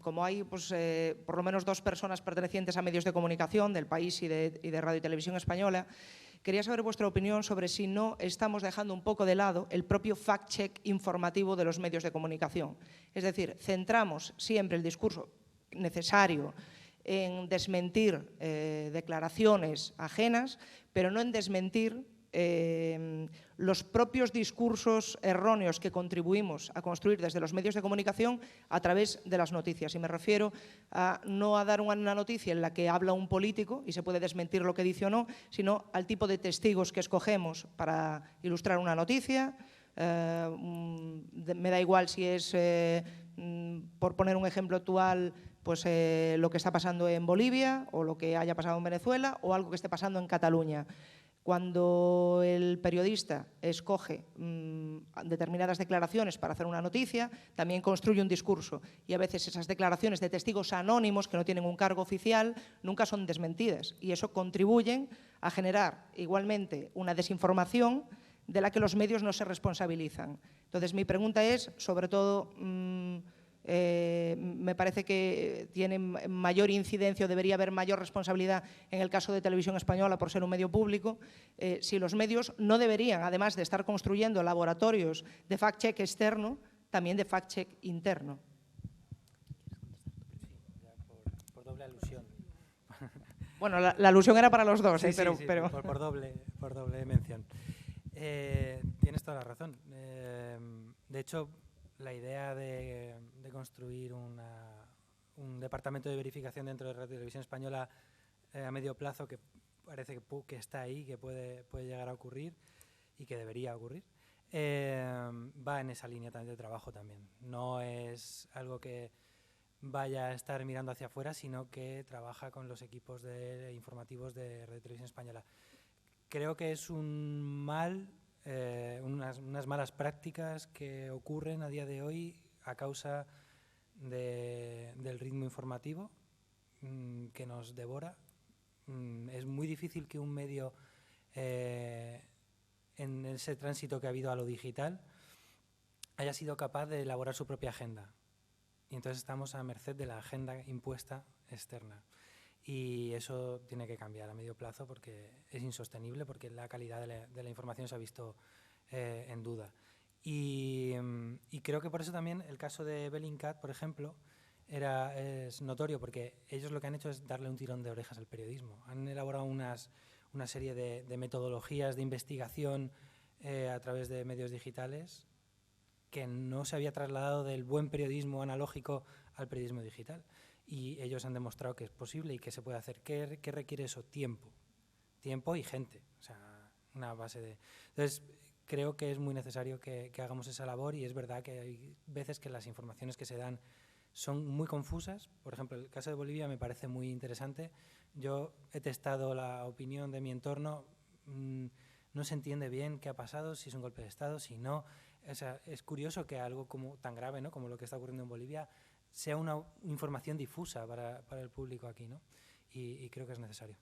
como hay por lo menos 2 personas pertenecientes a medios de comunicación del país y de Radio y Televisión Española, quería saber vuestra opinión sobre si no estamos dejando un poco de lado el propio fact-check informativo de los medios de comunicación. Es decir, centramos siempre el discurso necesario en desmentir declaraciones ajenas, pero no en desmentir los propios discursos erróneos que contribuimos a construir desde los medios de comunicación a través de las noticias. Y me refiero a no a dar una noticia en la que habla un político y se puede desmentir lo que dice o no, sino al tipo de testigos que escogemos para ilustrar una noticia. Me da igual si es, por poner un ejemplo actual, pues lo que está pasando en Bolivia o lo que haya pasado en Venezuela o algo que esté pasando en Cataluña. Cuando el periodista escoge determinadas declaraciones para hacer una noticia, también construye un discurso. Y a veces esas declaraciones de testigos anónimos que no tienen un cargo oficial nunca son desmentidas. Y eso contribuye a generar igualmente una desinformación de la que los medios no se responsabilizan. Entonces, mi pregunta es, sobre todo, me parece que tiene mayor incidencia o debería haber mayor responsabilidad en el caso de Televisión Española por ser un medio público, si los medios no deberían, además de estar construyendo laboratorios de fact-check externo, también de fact-check interno. Por doble alusión. Bueno, la alusión era para los dos, sí, pero... Sí, pero... Por doble mención. Tienes toda la razón. De hecho, la idea de construir un departamento de verificación dentro de Radio Televisión Española a medio plazo, que parece que está ahí, que puede llegar a ocurrir y que debería ocurrir, va en esa línea de trabajo también. No es algo que vaya a estar mirando hacia afuera, sino que trabaja con los equipos informativos de Radio Televisión Española. Creo que es unas malas prácticas que ocurren a día de hoy a causa del ritmo informativo que nos devora. Es muy difícil que un medio, en ese tránsito que ha habido a lo digital, haya sido capaz de elaborar su propia agenda. Y entonces estamos a merced de la agenda impuesta externa. Y eso tiene que cambiar a medio plazo porque es insostenible, porque la calidad de la información se ha visto en duda. Y creo que por eso también el caso de Bellingcat, por ejemplo, es notorio, porque ellos lo que han hecho es darle un tirón de orejas al periodismo. Han elaborado una serie de metodologías de investigación a través de medios digitales que no se había trasladado del buen periodismo analógico al periodismo digital. Y ellos han demostrado que es posible y que se puede hacer. ¿Qué requiere eso? Tiempo y gente. O sea, una base de... Entonces, creo que es muy necesario que hagamos esa labor, y es verdad que hay veces que las informaciones que se dan son muy confusas. Por ejemplo, el caso de Bolivia me parece muy interesante. Yo he testado la opinión de mi entorno. No se entiende bien qué ha pasado, si es un golpe de Estado, si no. O sea, es curioso que algo tan grave, ¿no?, como lo que está ocurriendo en Bolivia sea una información difusa para el público aquí, ¿no? Y creo que es necesario.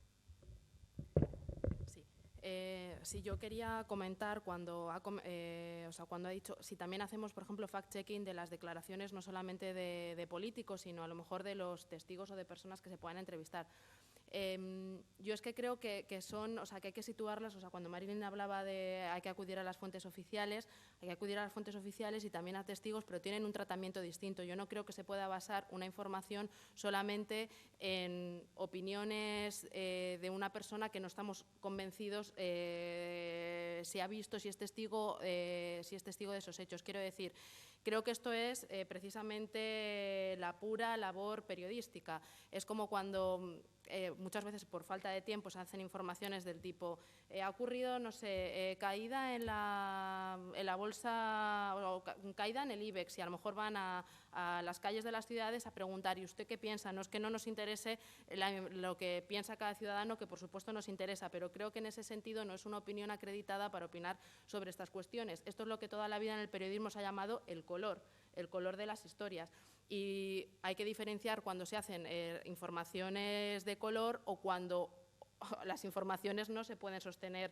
Sí, yo quería comentar cuando ha dicho, si también hacemos, por ejemplo, fact-checking de las declaraciones no solamente de políticos, sino a lo mejor de los testigos o de personas que se puedan entrevistar. Yo es que creo que hay que situarlas. O sea, cuando Marilyn hablaba de hay que acudir a las fuentes oficiales, y también a testigos, pero tienen un tratamiento distinto. Yo no creo que se pueda basar una información solamente en opiniones de una persona que no estamos convencidos si ha visto, si es testigo de esos hechos. Quiero decir, creo que esto es precisamente la pura labor periodística. Es como cuando muchas veces por falta de tiempo se hacen informaciones del tipo ha ocurrido, no sé, caída en la bolsa o caída en el IBEX, y a lo mejor van a las calles de las ciudades a preguntar ¿y usted qué piensa? No es que no nos interese lo que piensa cada ciudadano, que por supuesto nos interesa, pero creo que en ese sentido no es una opinión acreditada para opinar sobre estas cuestiones. Esto es lo que toda la vida en el periodismo se ha llamado el color de las historias. Y hay que diferenciar cuando se hacen informaciones de color o cuando las informaciones no se pueden sostener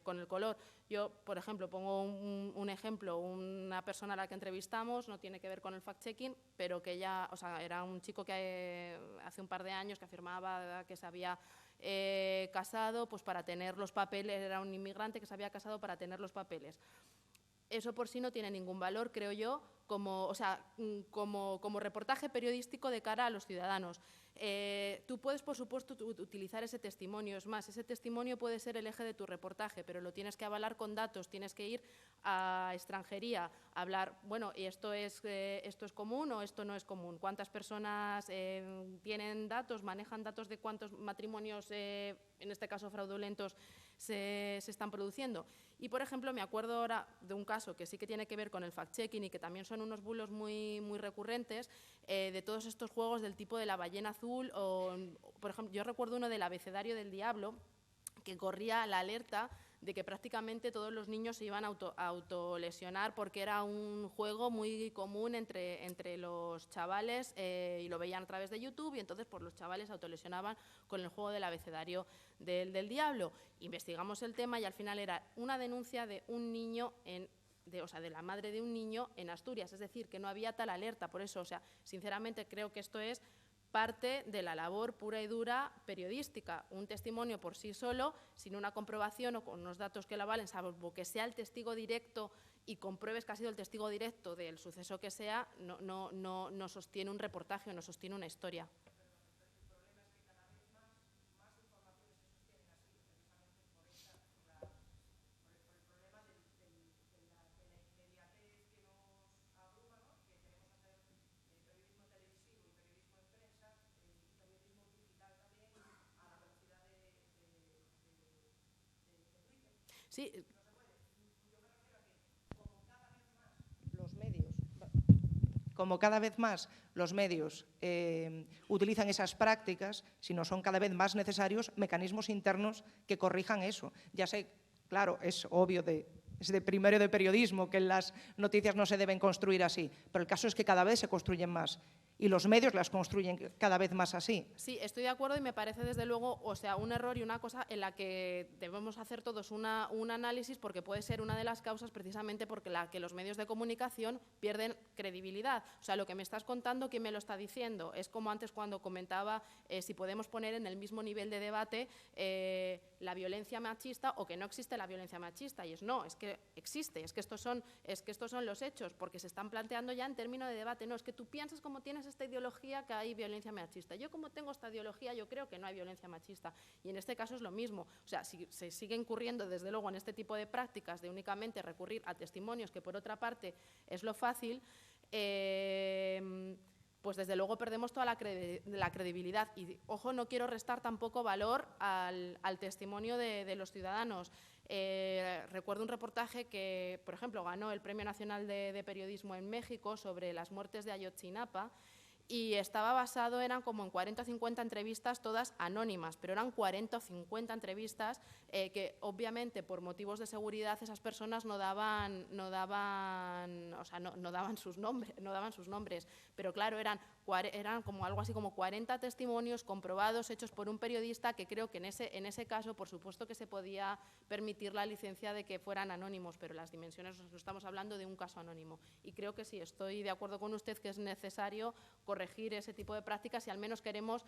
con el color. Yo, por ejemplo, pongo un ejemplo, una persona a la que entrevistamos, no tiene que ver con el fact-checking, pero que era un chico que hace un par de años que afirmaba que se había casado pues para tener los papeles, era un inmigrante que se había casado para tener los papeles. Eso por sí no tiene ningún valor, creo yo, como reportaje periodístico de cara a los ciudadanos. Tú puedes, por supuesto, utilizar ese testimonio. Es más, ese testimonio puede ser el eje de tu reportaje, pero lo tienes que avalar con datos, tienes que ir a extranjería, a hablar, bueno, ¿esto es común o esto no es común? ¿Cuántas personas tienen datos, manejan datos de cuántos matrimonios, en este caso fraudulentos, se están produciendo? Y, por ejemplo, me acuerdo ahora de un caso que sí que tiene que ver con el fact-checking y que también son unos bulos muy, muy recurrentes, de todos estos juegos del tipo de la ballena azul, o, por ejemplo, yo recuerdo uno del abecedario del diablo, que corría la alerta de que prácticamente todos los niños se iban a autolesionar porque era un juego muy común entre los chavales, y lo veían a través de YouTube, y entonces pues, los chavales autolesionaban con el juego del abecedario del diablo. Investigamos el tema y al final era una denuncia de un niño de la madre de un niño en Asturias, es decir, que no había tal alerta. Por eso, sinceramente creo que esto es parte de la labor pura y dura periodística. Un testimonio por sí solo, sin una comprobación o con unos datos que la avalen, salvo que sea el testigo directo y compruebes que ha sido el testigo directo del suceso que sea, no sostiene un reportaje o no sostiene una historia. Sí. Como cada vez más los medios utilizan esas prácticas, sino son cada vez más necesarios mecanismos internos que corrijan eso. Ya sé, claro, es obvio es de primero de periodismo que las noticias no se deben construir así, pero el caso es que cada vez se construyen más y los medios las construyen cada vez más así. Sí, estoy de acuerdo y me parece desde luego, o sea, un error y una cosa en la que debemos hacer todos un análisis, porque puede ser una de las causas precisamente porque que los medios de comunicación pierden credibilidad. O sea, lo que me estás contando, ¿quién me lo está diciendo? Es como antes cuando comentaba si podemos poner en el mismo nivel de debate la violencia machista o que no existe la violencia machista. Y es que existe, es que estos son los hechos, porque se están planteando ya en términos de debate. No, es que tú piensas como tienes esta ideología que hay violencia machista. Yo como tengo esta ideología, yo creo que no hay violencia machista. Y en este caso es lo mismo. O sea, si se sigue incurriendo desde luego en este tipo de prácticas de únicamente recurrir a testimonios, que por otra parte es lo fácil, pues desde luego perdemos toda la credibilidad. Y, ojo, no quiero restar tampoco valor al testimonio de los ciudadanos. Recuerdo un reportaje que, por ejemplo, ganó el Premio Nacional de Periodismo en México sobre las muertes de Ayotzinapa, y estaba basado, eran como en 40 o 50 entrevistas, todas anónimas, pero eran 40 o 50 entrevistas que obviamente por motivos de seguridad esas personas no daban sus nombres, pero claro, eran como algo así como 40 testimonios comprobados, hechos por un periodista, que creo que en ese caso, por supuesto que se podía permitir la licencia de que fueran anónimos, pero las dimensiones, estamos hablando de un caso anónimo. Y creo que sí, estoy de acuerdo con usted que es necesario corregir ese tipo de prácticas si al menos queremos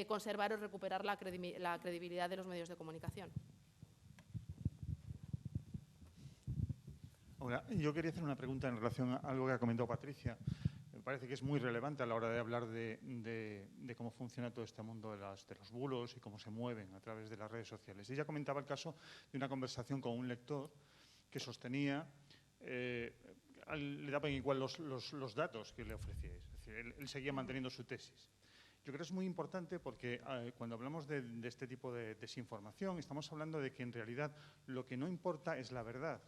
conservar o recuperar la credibilidad de los medios de comunicación. Ahora, yo quería hacer una pregunta en relación a algo que ha comentado Patricia. Me parece que es muy relevante a la hora de hablar de cómo funciona todo este mundo de los bulos y cómo se mueven a través de las redes sociales. Ella comentaba el caso de una conversación con un lector que sostenía, le daban igual los datos que le ofrecíais. Es decir, él seguía manteniendo su tesis. Yo creo que es muy importante porque cuando hablamos de este tipo de desinformación, estamos hablando de que en realidad lo que no importa es la verdad.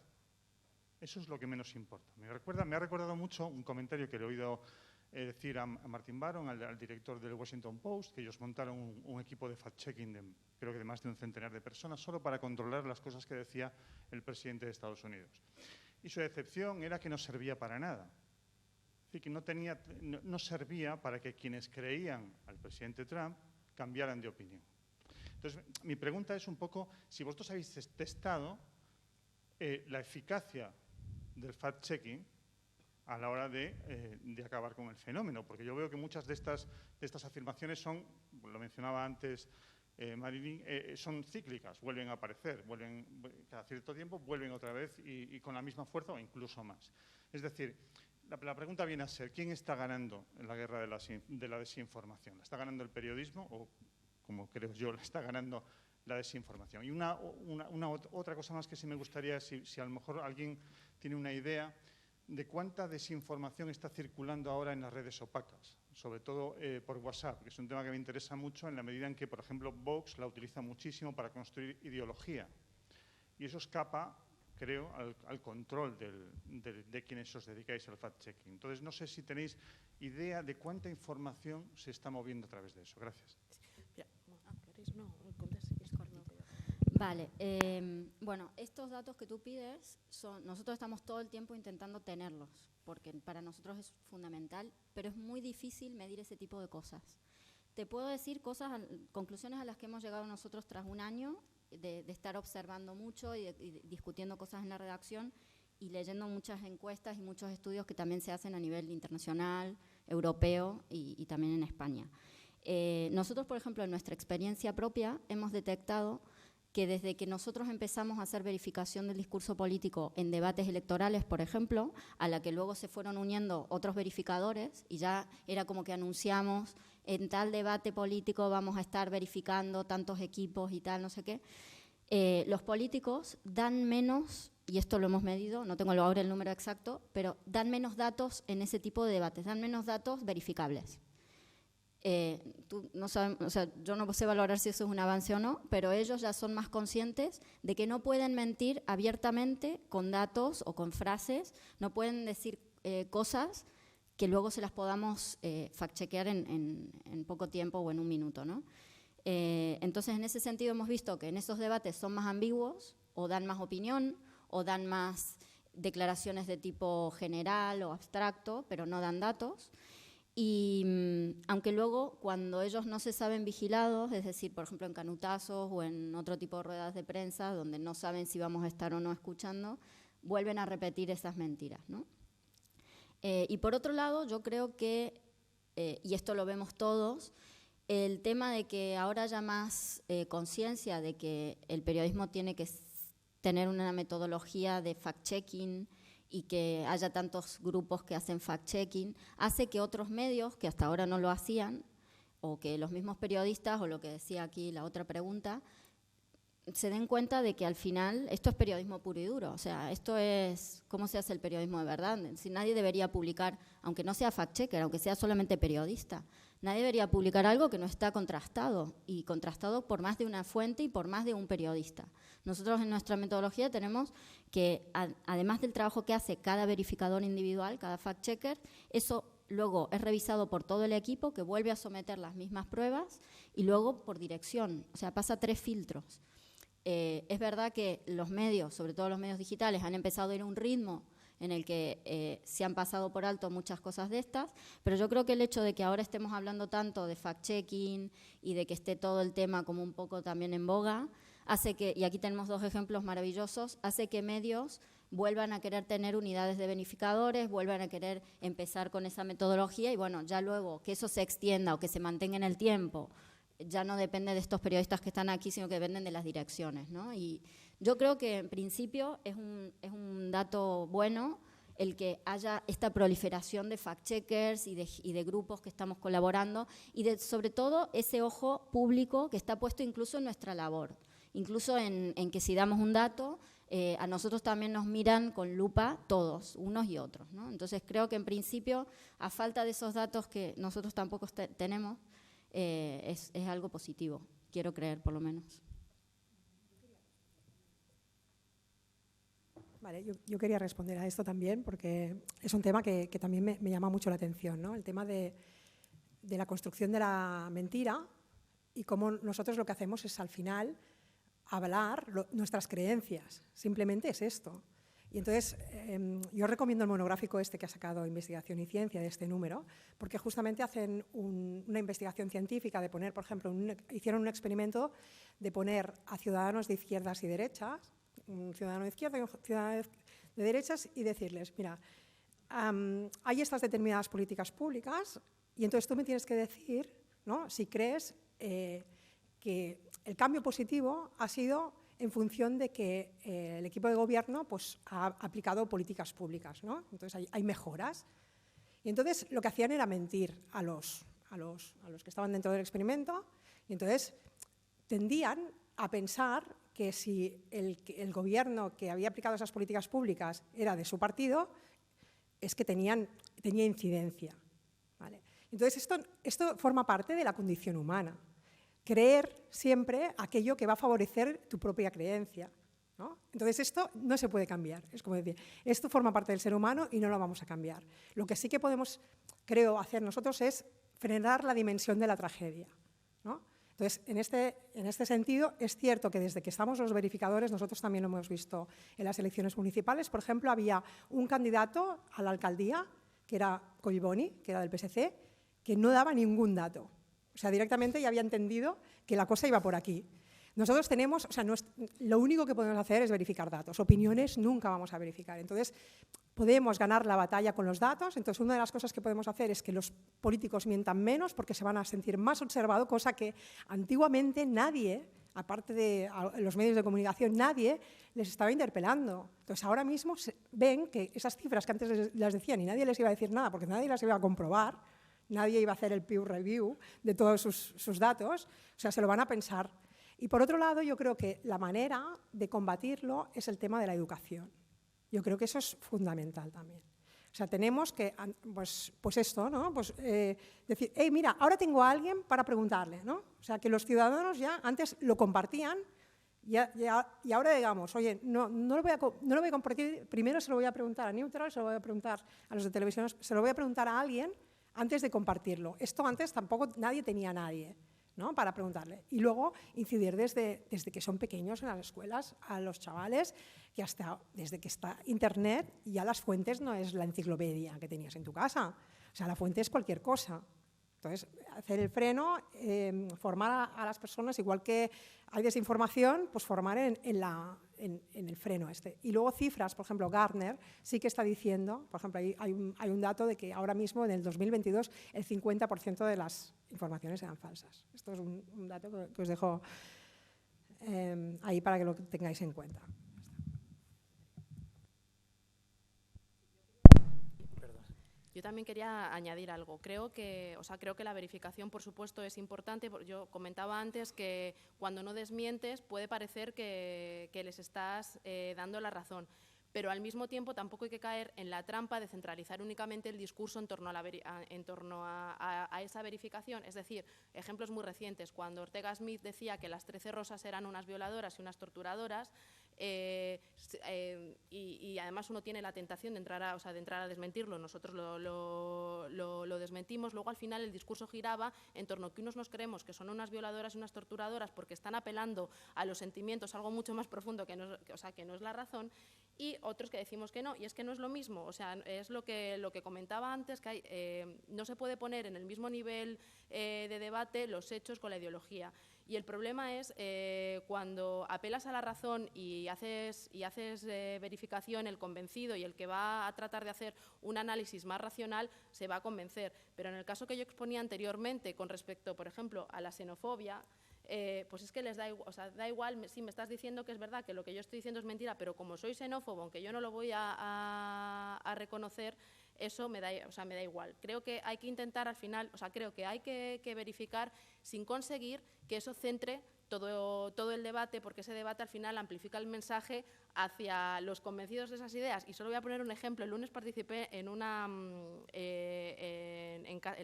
Eso es lo que menos importa. Me ha recordado mucho un comentario que le he oído decir a Martin Baron, al director del Washington Post, que ellos montaron un equipo de fact-checking, creo que de más de un centenar de personas, solo para controlar las cosas que decía el presidente de Estados Unidos. Y su decepción era que no servía para nada. Es decir, que no servía para que quienes creían al presidente Trump cambiaran de opinión. Entonces, mi pregunta es un poco si vosotros habéis testado la eficacia del fact-checking a la hora de acabar con el fenómeno, porque yo veo que muchas de estas afirmaciones son, lo mencionaba antes Marilyn, son cíclicas, vuelven a aparecer, cada cierto tiempo vuelven otra vez y con la misma fuerza o incluso más. Es decir, la pregunta viene a ser, ¿quién está ganando en la guerra de la desinformación? ¿La está ganando el periodismo o, como creo yo, la está ganando la desinformación? Y otra cosa más que sí me gustaría, si a lo mejor alguien tiene una idea de cuánta desinformación está circulando ahora en las redes opacas, sobre todo por WhatsApp, que es un tema que me interesa mucho en la medida en que, por ejemplo, Vox la utiliza muchísimo para construir ideología. Y eso escapa, creo, al control de quienes os dedicáis al fact-checking. Entonces, no sé si tenéis idea de cuánta información se está moviendo a través de eso. Gracias. Vale, bueno, estos datos que tú pides, nosotros estamos todo el tiempo intentando tenerlos, porque para nosotros es fundamental, pero es muy difícil medir ese tipo de cosas. Te puedo decir conclusiones a las que hemos llegado nosotros tras un año de estar observando mucho y discutiendo cosas en la redacción y leyendo muchas encuestas y muchos estudios que también se hacen a nivel internacional, europeo y también en España. Nosotros, por ejemplo, en nuestra experiencia propia hemos detectado que desde que nosotros empezamos a hacer verificación del discurso político en debates electorales, por ejemplo, a la que luego se fueron uniendo otros verificadores y ya era como que anunciamos en tal debate político vamos a estar verificando tantos equipos y tal, no sé qué, los políticos dan menos, y esto lo hemos medido, no tengo ahora el número exacto, pero dan menos datos en ese tipo de debates, dan menos datos verificables. yo no sé valorar si eso es un avance o no, pero ellos ya son más conscientes de que no pueden mentir abiertamente con datos o con frases, no pueden decir cosas que luego se las podamos fact-chequear en poco tiempo o en un minuto, ¿no? Entonces, en ese sentido hemos visto que en esos debates son más ambiguos, o dan más opinión, o dan más declaraciones de tipo general o abstracto, pero no dan datos. Y aunque luego, cuando ellos no se saben vigilados, es decir, por ejemplo, en canutazos o en otro tipo de ruedas de prensa, donde no saben si vamos a estar o no escuchando, vuelven a repetir esas mentiras, ¿no? Y por otro lado, yo creo que, y esto lo vemos todos, el tema de que ahora haya más conciencia de que el periodismo tiene que tener una metodología de fact-checking y que haya tantos grupos que hacen fact-checking, hace que otros medios que hasta ahora no lo hacían, o que los mismos periodistas, o lo que decía aquí la otra pregunta, se den cuenta de que al final esto es periodismo puro y duro. O sea, esto es cómo se hace el periodismo de verdad. Si nadie debería publicar, aunque no sea fact-checker, aunque sea solamente periodista, nadie debería publicar algo que no está contrastado, y contrastado por más de una fuente y por más de un periodista. Nosotros en nuestra metodología tenemos que, además del trabajo que hace cada verificador individual, cada fact-checker, eso luego es revisado por todo el equipo, que vuelve a someter las mismas pruebas, y luego por dirección. O sea, pasa 3 filtros. Es verdad que los medios, sobre todo los medios digitales, han empezado a ir a un ritmo en el que se han pasado por alto muchas cosas de estas, pero yo creo que el hecho de que ahora estemos hablando tanto de fact-checking y de que esté todo el tema como un poco también en boga, hace que, y aquí tenemos 2 ejemplos maravillosos, hace que medios vuelvan a querer tener unidades de verificadores, vuelvan a querer empezar con esa metodología, y bueno, ya luego que eso se extienda o que se mantenga en el tiempo, ya no depende de estos periodistas que están aquí, sino que dependen de las direcciones, ¿no? Y yo creo que en principio es un dato bueno el que haya esta proliferación de fact-checkers y de grupos que estamos colaborando, y sobre todo ese ojo público que está puesto incluso en nuestra labor, incluso en que si damos un dato, a nosotros también nos miran con lupa todos, unos y otros, ¿no? Entonces creo que en principio, a falta de esos datos que nosotros tampoco tenemos, es algo positivo, quiero creer por lo menos. Vale, yo quería responder a esto también, porque es un tema que también me llama mucho la atención, ¿no? El tema de la construcción de la mentira, y cómo nosotros lo que hacemos es al final hablar nuestras creencias, simplemente es esto. Y entonces yo recomiendo el monográfico este que ha sacado Investigación y Ciencia, de este número, porque justamente hacen una investigación científica de poner, por ejemplo, hicieron un experimento de poner a ciudadanos de izquierdas y derechas, un ciudadano de izquierda y un ciudadano de derechas, y decirles, mira, hay estas determinadas políticas públicas, y entonces tú me tienes que decir, ¿no?, si crees que el cambio positivo ha sido en función de que el equipo de gobierno pues, ha aplicado políticas públicas, ¿no? Entonces hay mejoras. Y entonces lo que hacían era mentir a los que estaban dentro del experimento, y entonces tendían a pensar que si el gobierno que había aplicado esas políticas públicas era de su partido, es que tenía incidencia, ¿vale? Entonces esto forma parte de la condición humana. Creer siempre aquello que va a favorecer tu propia creencia, ¿no? Entonces esto no se puede cambiar, es como decir, esto forma parte del ser humano y no lo vamos a cambiar. Lo que sí que podemos, creo, hacer nosotros es frenar la dimensión de la tragedia, ¿no? Entonces, en este sentido, es cierto que desde que estamos los verificadores, nosotros también lo hemos visto en las elecciones municipales. Por ejemplo, había un candidato a la alcaldía, que era Collboni, que era del PSC, que no daba ningún dato. O sea, directamente ya había entendido que la cosa iba por aquí. Nosotros tenemos, o sea, lo único que podemos hacer es verificar datos. Opiniones nunca vamos a verificar. Entonces, podemos ganar la batalla con los datos. Entonces, una de las cosas que podemos hacer es que los políticos mientan menos, porque se van a sentir más observados, cosa que antiguamente nadie, aparte de los medios de comunicación, nadie les estaba interpelando. Entonces, ahora mismo ven que esas cifras que antes las decían y nadie les iba a decir nada, porque nadie las iba a comprobar, nadie iba a hacer el peer review de todos sus datos, o sea, se lo van a pensar. Y por otro lado, yo creo que la manera de combatirlo es el tema de la educación. Yo creo que eso es fundamental también. O sea, tenemos que, pues esto, ¿no? Pues decir, hey, mira, ahora tengo a alguien para preguntarle, ¿no? O sea, que los ciudadanos ya antes lo compartían y ahora digamos, oye, no lo voy a compartir, primero se lo voy a preguntar a Neutral, se lo voy a preguntar a los de televisión, se lo voy a preguntar a alguien antes de compartirlo. Esto antes tampoco nadie tenía a nadie, ¿no? Para preguntarle. Y luego incidir desde que son pequeños en las escuelas a los chavales, que hasta desde que está Internet ya las fuentes no es la enciclopedia que tenías en tu casa. O sea, la fuente es cualquier cosa. Entonces, hacer el freno, formar a las personas, igual que hay desinformación, pues formar en el freno este. Y luego cifras, por ejemplo, Gartner sí que está diciendo, por ejemplo, hay un dato de que ahora mismo, en el 2022, el 50% de las informaciones eran falsas. Esto es un dato que os dejo ahí para que lo tengáis en cuenta. Yo también quería añadir algo. Creo que la verificación, por supuesto, es importante. Yo comentaba antes que cuando no desmientes puede parecer que les estás dando la razón, pero al mismo tiempo tampoco hay que caer en la trampa de centralizar únicamente el discurso en torno a esa verificación. Es decir, ejemplos muy recientes, cuando Ortega Smith decía que las 13 rosas eran unas violadoras y unas torturadoras, y además uno tiene la tentación de entrar a desmentirlo, nosotros lo desmentimos, luego al final el discurso giraba en torno a que unos nos creemos que son unas violadoras y unas torturadoras porque están apelando a los sentimientos, algo mucho más profundo que no es la razón, y otros que decimos que no, y es que no es lo mismo. O sea, es lo que comentaba antes, que no se puede poner en el mismo nivel de debate los hechos con la ideología. Y el problema es cuando apelas a la razón y haces verificación, el convencido y el que va a tratar de hacer un análisis más racional se va a convencer. Pero en el caso que yo exponía anteriormente con respecto, por ejemplo, a la xenofobia, pues es que les da igual, si me estás diciendo que es verdad, que lo que yo estoy diciendo es mentira, pero como soy xenófobo, aunque yo no lo voy a reconocer, eso me da igual. Creo que hay que intentar al final, creo que hay que verificar sin conseguir que eso centre todo el debate, porque ese debate al final amplifica el mensaje hacia los convencidos de esas ideas. Y solo voy a poner un ejemplo. El lunes participé en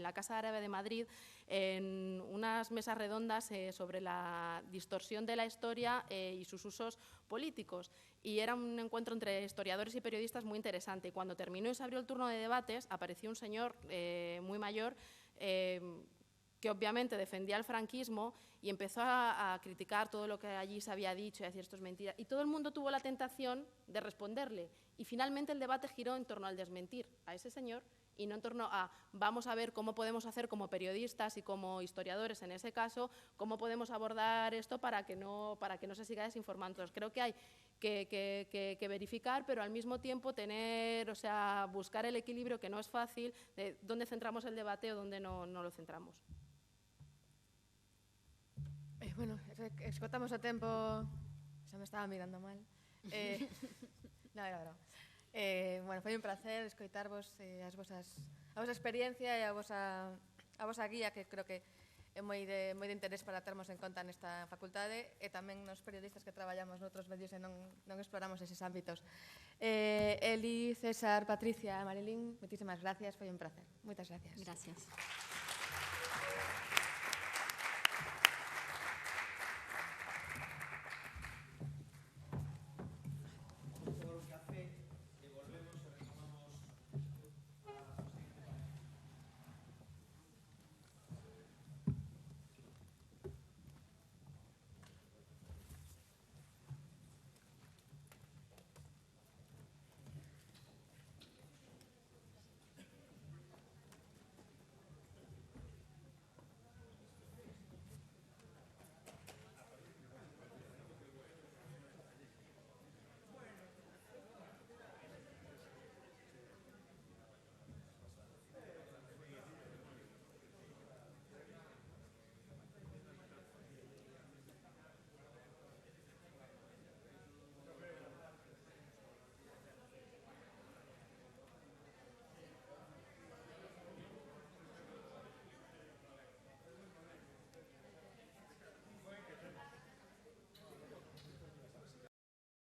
la Casa Árabe de Madrid en unas mesas redondas sobre la distorsión de la historia y sus usos políticos. Y era un encuentro entre historiadores y periodistas muy interesante. Y cuando terminó y se abrió el turno de debates, apareció un señor muy mayor que obviamente defendía el franquismo y empezó a criticar todo lo que allí se había dicho y a decir esto es mentira. Y todo el mundo tuvo la tentación de responderle. Y finalmente el debate giró en torno al desmentir a ese señor y no en torno a vamos a ver cómo podemos hacer como periodistas y como historiadores en ese caso, cómo podemos abordar esto para que no se siga desinformando. Entonces, creo que hay que verificar, pero al mismo tiempo buscar el equilibrio, que no es fácil, de dónde centramos el debate o dónde no lo centramos. Bueno, esgotamos o tempo, xa me estaba mirando mal. No, era broma. Bueno, foi un placer escoitarvos a vosa experiencia e a vosa guía, que creo que é moi de interés para termos en conta nesta facultade, e tamén nos periodistas que traballamos noutros medios e non exploramos eses ámbitos. Eli, César, Patricia, Marilín, moitísimas gracias, foi un placer. Moitas gracias. Gracias.